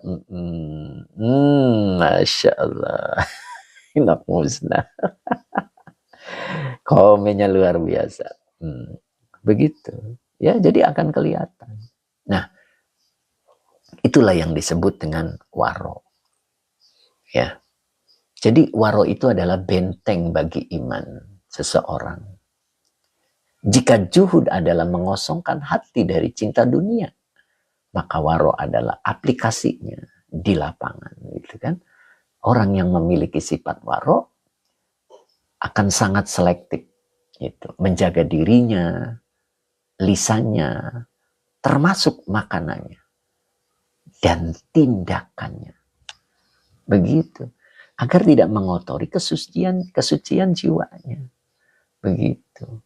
Masya Allah. Nak Muzna. Komennya luar biasa. Begitu. Ya, jadi akan kelihatan. Nah, itulah yang disebut dengan waro. Ya. Jadi waro itu adalah benteng bagi iman seseorang. Jika juhud adalah mengosongkan hati dari cinta dunia, maka waro adalah aplikasinya di lapangan, gitu kan? Orang yang memiliki sifat waro akan sangat selektif, gitu, menjaga dirinya, lisannya, termasuk makanannya dan tindakannya, begitu, agar tidak mengotori kesucian jiwanya, begitu.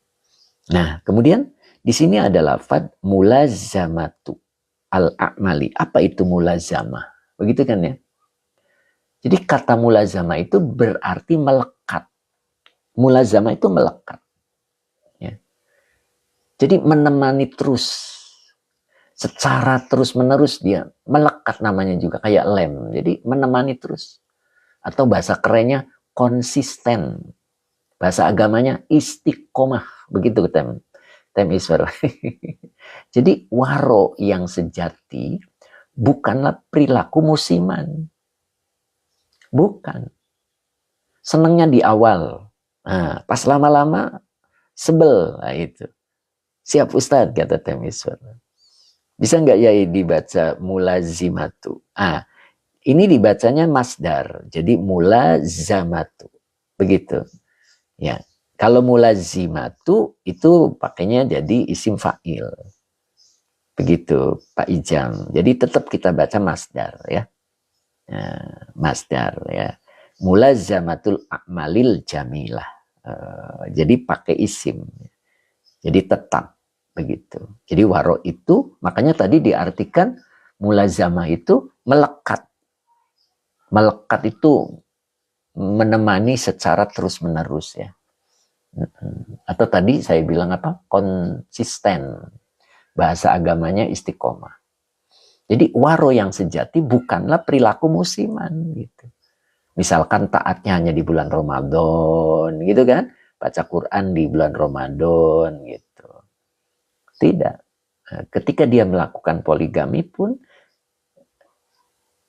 Nah, kemudian di sini ada lafaz mulazamatu al-a'mali. Apa itu mulazamah? Begitu kan ya? Jadi kata mulazamah itu berarti melekat. Mulazamah itu melekat. Ya. Jadi menemani terus. Secara terus-menerus dia melekat, namanya juga kayak lem. Jadi menemani terus. Atau bahasa kerennya konsisten. Bahasa agamanya istiqomah. Begitu tem iswar. Jadi waro yang sejati bukanlah perilaku musiman. Bukan. Senangnya di awal. Nah, pas lama-lama sebel. Nah, itu. Siap Ustadz, kata tem iswar. Bisa nggak ya dibaca mulazimatu? Ini dibacanya masdar. Jadi mulazamatu. Begitu. Ya. Kalau mulazimatu itu pakainya jadi isim fa'il. Begitu Pak Ijam. Jadi tetap kita baca masdar ya. Masdar ya. Mulazamatul a'malil jamilah. Jadi pakai isim. Jadi tetap begitu. Jadi waro itu makanya tadi diartikan mulazamah itu melekat. Melekat itu menemani secara terus-menerus ya. Atau tadi saya bilang apa? Konsisten. Bahasa agamanya istiqomah. Jadi waro yang sejati bukanlah perilaku musiman gitu. Misalkan taatnya hanya di bulan Ramadan gitu kan. Baca Quran di bulan Ramadan gitu. Tidak. Ketika dia melakukan poligami pun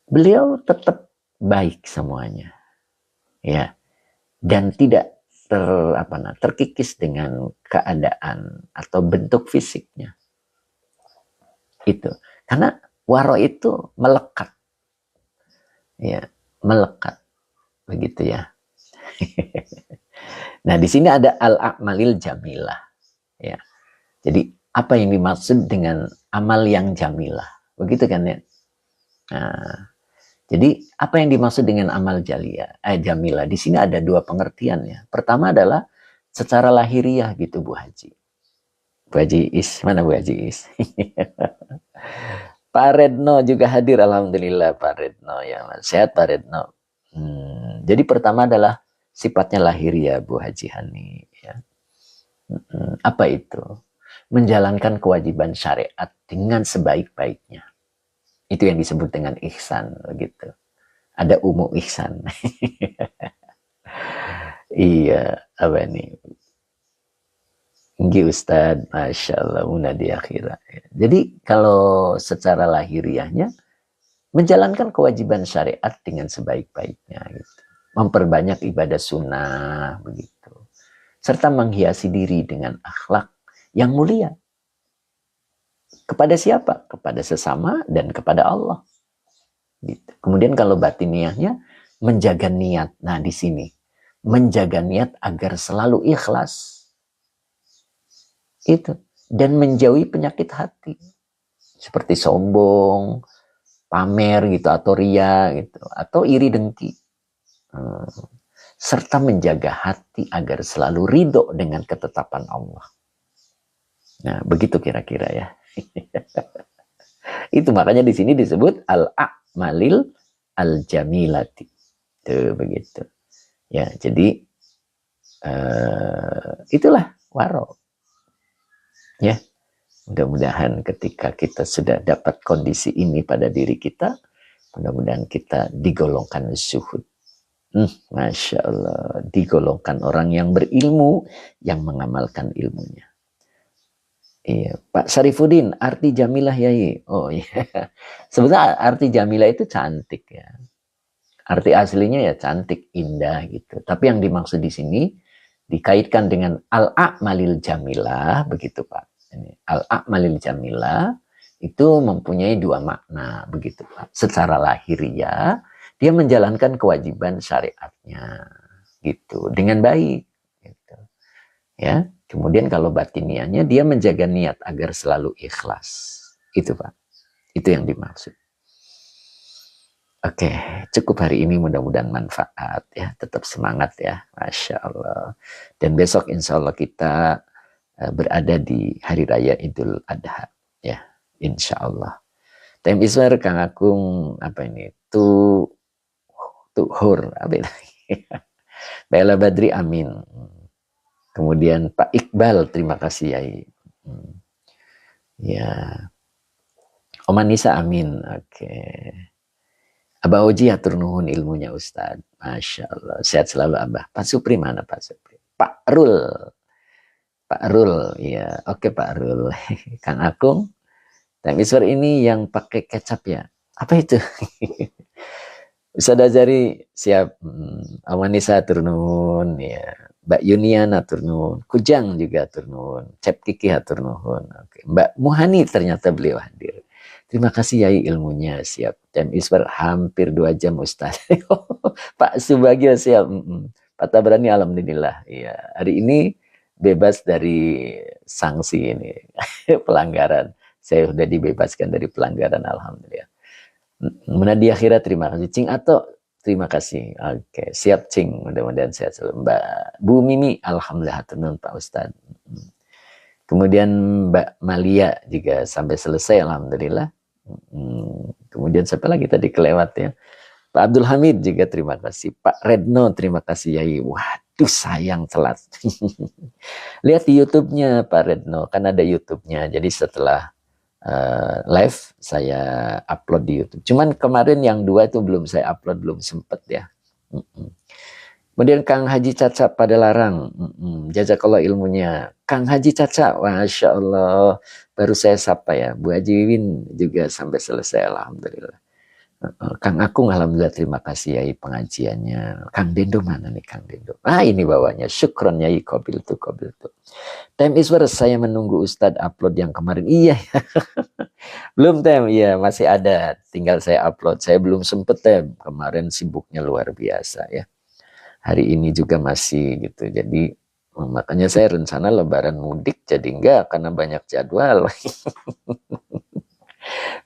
beliau tetap baik semuanya. Ya. Dan tidak terkikis dengan keadaan atau bentuk fisiknya. Itu. Karena waro itu melekat. Ya, melekat. Begitu ya. Nah, di sini ada al-a'malil jamilah. Ya. Jadi, apa yang dimaksud dengan amal yang jamilah? Begitu kan ya? Nah, jadi, apa yang dimaksud dengan amal jamilah? Di sini ada dua pengertian ya. Pertama adalah secara lahiriah gitu Bu Haji. Bu Haji Is, mana Bu Haji Is? Pak Redno juga hadir, alhamdulillah Pak Redno ya. Sehat Pak Redno. Jadi pertama adalah sifatnya lahiriah Bu Haji Hani ya. Apa itu? Menjalankan kewajiban syariat dengan sebaik-baiknya. Itu yang disebut dengan ihsan begitu. Ada umum ihsan. Iya, apa ini? Nggih Ustadz, Masya Allah, di akhirat. Jadi kalau secara lahiriahnya, menjalankan kewajiban syariat dengan sebaik-baiknya. Gitu. Memperbanyak ibadah sunnah, begitu. Serta menghiasi diri dengan akhlak yang mulia. Kepada siapa? Kepada sesama dan kepada Allah. Gitu. Kemudian kalau batiniahnya, menjaga niat. Nah di sini, menjaga niat agar selalu ikhlas. Itu. Dan menjauhi penyakit hati. Seperti sombong, pamer gitu, atau ria gitu, atau iri dengki. Serta menjaga hati agar selalu ridho dengan ketetapan Allah. Nah, begitu kira-kira ya. Itu makanya di sini disebut al-a'malil al-jamilati. Tuh, begitu. Ya, jadi itulah waro. Ya, mudah-mudahan ketika kita sudah dapat kondisi ini pada diri kita, mudah-mudahan kita digolongkan zuhud. Masya Allah, digolongkan orang yang berilmu, yang mengamalkan ilmunya. Iya, Pak Syarifuddin, arti jamilah yai. Oh iya, sebenarnya arti jamilah itu cantik ya. Arti aslinya ya cantik, indah gitu. Tapi yang dimaksud di sini dikaitkan dengan al-a'malil jamilah, begitu Pak. Al-a'malil jamilah itu mempunyai dua makna, begitu Pak. Secara lahiriah, dia menjalankan kewajiban syariatnya, gitu, dengan baik, gitu. Ya, kemudian kalau batiniannya dia menjaga niat agar selalu ikhlas, itu Pak. Itu yang dimaksud. Oke, cukup hari ini mudah-mudahan manfaat ya, tetap semangat ya, Masya Allah. Dan besok insya Allah kita berada di Hari Raya Idul Adha ya, insya Allah. Time Iswar Kang Agung apa ini? Tuhur apa ini? Bella Badri amin. Kemudian Pak Iqbal terima kasih Yai. Ya. Oma Nisa amin. Oke. Abah Oji atur nuhun ilmunya Ustadz. Masya Allah. Sehat selalu Abah. Pak Supri mana Pak Supri? Pak Rul. Pak Rul. Ya. Oke Pak Rul. Kang Akung. Time Iswar ini yang pakai kecap ya. Apa itu? Ustadz Azari siap. Amanisa atur nuhun. Ya. Mbak Yuniana atur nuhun. Kujang juga atur nuhun. Cep Kiki atur nuhun. Oke. Mbak Muhani ternyata beliau hadir. Terima kasih Yai ilmunya siap. Time Iswar hampir 2 jam Ustaz. Pak Subagio siap. Pak Tabrani alhamdulillah. Iya, hari ini bebas dari sanksi ini pelanggaran. Saya sudah dibebaskan dari pelanggaran, alhamdulillah. Di akhirat, terima kasih. Cing Ato, terima kasih. Oke, siap Cing. Mudah-mudahan sehat selalu. Mbak Bu Mimi, alhamdulillah, tenun Pak Ustadz. Kemudian Mbak Malia juga sampai selesai, alhamdulillah. Kemudian siapa lagi tadi kelewat ya? Pak Abdul Hamid juga terima kasih. Pak Redno, terima kasih Yai. Waduh, sayang telat. Lihat di YouTube-nya Pak Redno, kan ada YouTube-nya. Jadi setelah live saya upload di YouTube. Cuman kemarin yang 2 itu belum saya upload, belum sempet ya. Kemudian Kang Haji Caca pada larang, jazakallah ilmunya. Kang Haji Caca, Masya Allah, baru saya sapa ya. Bu Haji Wiwin juga sampai selesai, alhamdulillah. Kang Akung, alhamdulillah, terima kasih Yai pengajiannya. Kang Dendo mana nih Kang Dendo? Ini bawahnya, syukron Yai, kobil tuh. Time is worth, saya menunggu Ustadz upload yang kemarin. Iya, belum Tem, iya masih ada. Tinggal saya upload, saya belum sempet Tem. Kemarin sibuknya luar biasa ya. Hari ini juga masih gitu, jadi makanya saya rencana lebaran mudik, jadi enggak karena banyak jadwal.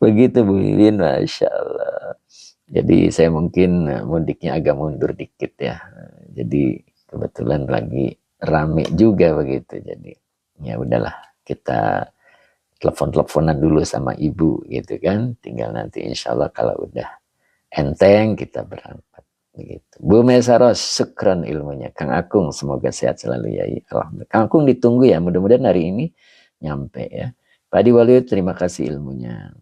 Begitu Bu Wiwin, Masya Allah. Jadi saya mungkin mudiknya agak mundur dikit ya. Jadi kebetulan lagi rame juga begitu. Jadi ya udahlah, kita telepon-teleponan dulu sama ibu gitu kan. Tinggal nanti insya Allah kalau udah enteng kita berangkat. Begitu. Bu Mesaros, syukran ilmunya. Kang Akung, semoga sehat selalu ya. Alhamdulillah. Kang Akung ditunggu ya, mudah-mudahan hari ini nyampe ya. Pak Adi Waluyo, terima kasih ilmunya.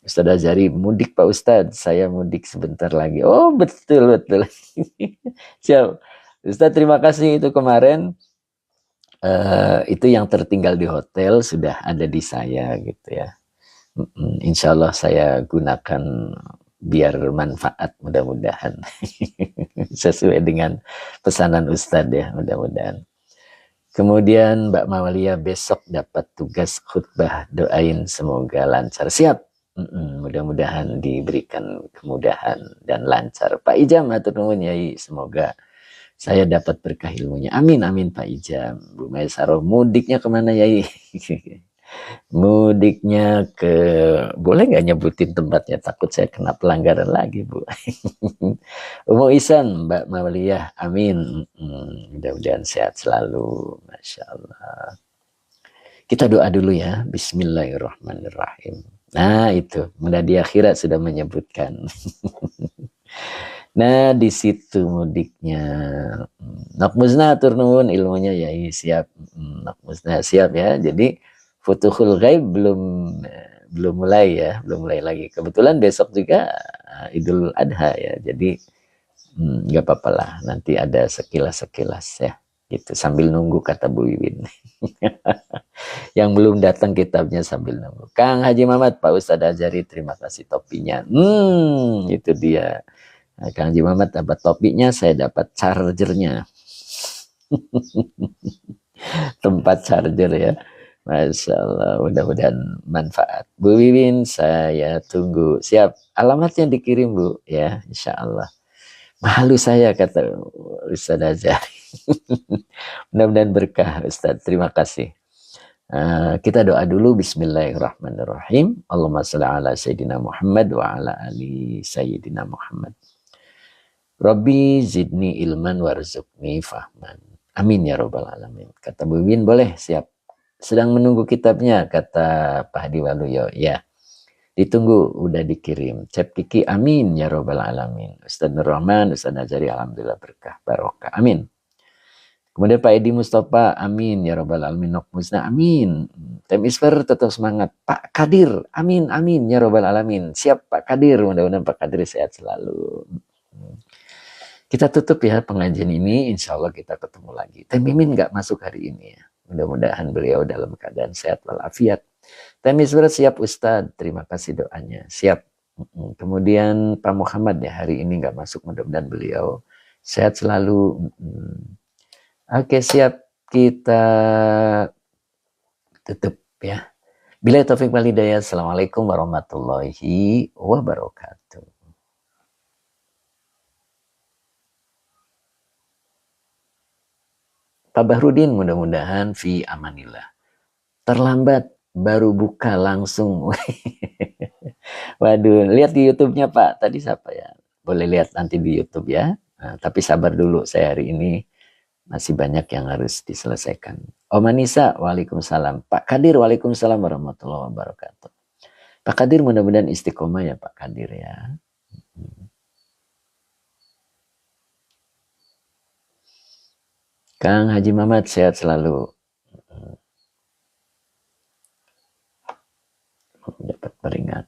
Ustadz Azhari, mudik Pak Ustadz, saya mudik sebentar lagi. Oh betul. Siap. Ustadz terima kasih itu kemarin. Itu yang tertinggal di hotel sudah ada di saya gitu ya. Insya Allah saya gunakan biar manfaat, mudah-mudahan sesuai dengan pesanan Ustadz ya, mudah-mudahan. Kemudian Mbak Mawalia, besok dapat tugas khutbah, doain semoga lancar. Siap. Mudah-mudahan diberikan kemudahan dan lancar. Pak Ijam, atur nuwun Yai, semoga saya dapat berkah ilmunya. Amin, amin Pak Ijam. Bu Maisaro, mudiknya kemana Yai? Mudiknya ke, boleh nggak nyebutin tempatnya? Takut saya kena pelanggaran lagi Bu. Umu Isan, Mbak Mawliyah, amin. Mudah-mudahan sehat selalu, Masya Allah. Kita doa dulu ya, Bismillahirrahmanirrahim. Nah itu, mudah di akhirat sudah menyebutkan. Nah di situ mudiknya. Nok musnah atur nuwun ilmunya ya siap. Nok musnah siap ya. Jadi Futuhul Ghaib belum mulai ya, belum mulai lagi. Kebetulan besok juga Idul Adha ya. Jadi nggak apa-apa lah. Nanti ada sekilas ya. Gitu sambil nunggu kata Bu Wiwin. Yang belum datang kitabnya sambil nunggu. Kang Haji Mamat, Pak Ustadz Azhari, terima kasih topinya. Itu dia. Nah, Kang Haji Mamat dapat topinya, saya dapat chargernya. Tempat charger ya. Masya Allah, mudah-mudahan manfaat. Bu Wiwin, saya tunggu. Siap, alamatnya dikirim Bu, ya, insya Allah. Malu saya, kata Ustadz Azhari. Mudah-mudahan berkah, Ustadz. Terima kasih. Kita doa dulu, Bismillahirrahmanirrahim. Allahumma shalli ala Sayyidina Muhammad wa ala ali Sayyidina Muhammad. Rabbi zidni ilman warzuqni fahman. Amin ya robbal alamin. Kata Bu Wiwin, boleh, siap. Sedang menunggu kitabnya, kata Pak Hadi Waluyo. Ya, ditunggu, udah dikirim. Cep Kiki, amin ya robbal alamin. Ustadz Nur Rahman, Ustadz Azhari, alhamdulillah berkah, barokah. Amin. Kemudian Pak Edi Mustafa, amin ya robbal alamin. Nok Musna, amin. Tem Isfer tetap semangat. Pak Kadir, amin ya robbal alamin. Siap Pak Kadir, mudah-mudahan Pak Kadir sehat selalu. Kita tutup ya pengajian ini, insya Allah kita ketemu lagi. Teh Mimin nggak masuk hari ini ya. Mudah-mudahan beliau dalam keadaan sehat walafiat. Teh Misbah siap Ustadz, terima kasih doanya. Siap. Kemudian Pak Muhammad ya hari ini nggak masuk, mudah-mudahan beliau sehat selalu. Oke, siap, kita tutup ya. Bila taufik wal hidayah. Assalamualaikum warahmatullahi wabarakatuh. Pak Bahrudin, mudah-mudahan fi amanillah. Terlambat baru buka langsung. Waduh, lihat di YouTube-nya Pak. Tadi siapa ya? Boleh lihat nanti di YouTube ya. Nah, tapi sabar dulu, saya hari ini masih banyak yang harus diselesaikan. Om Anissa, waalaikumsalam. Pak Kadir, waalaikumsalam warahmatullahi wabarakatuh. Pak Kadir mudah-mudahan istiqomah ya Pak Kadir ya. Kang Haji Mamat sehat selalu. Dapat peringatan.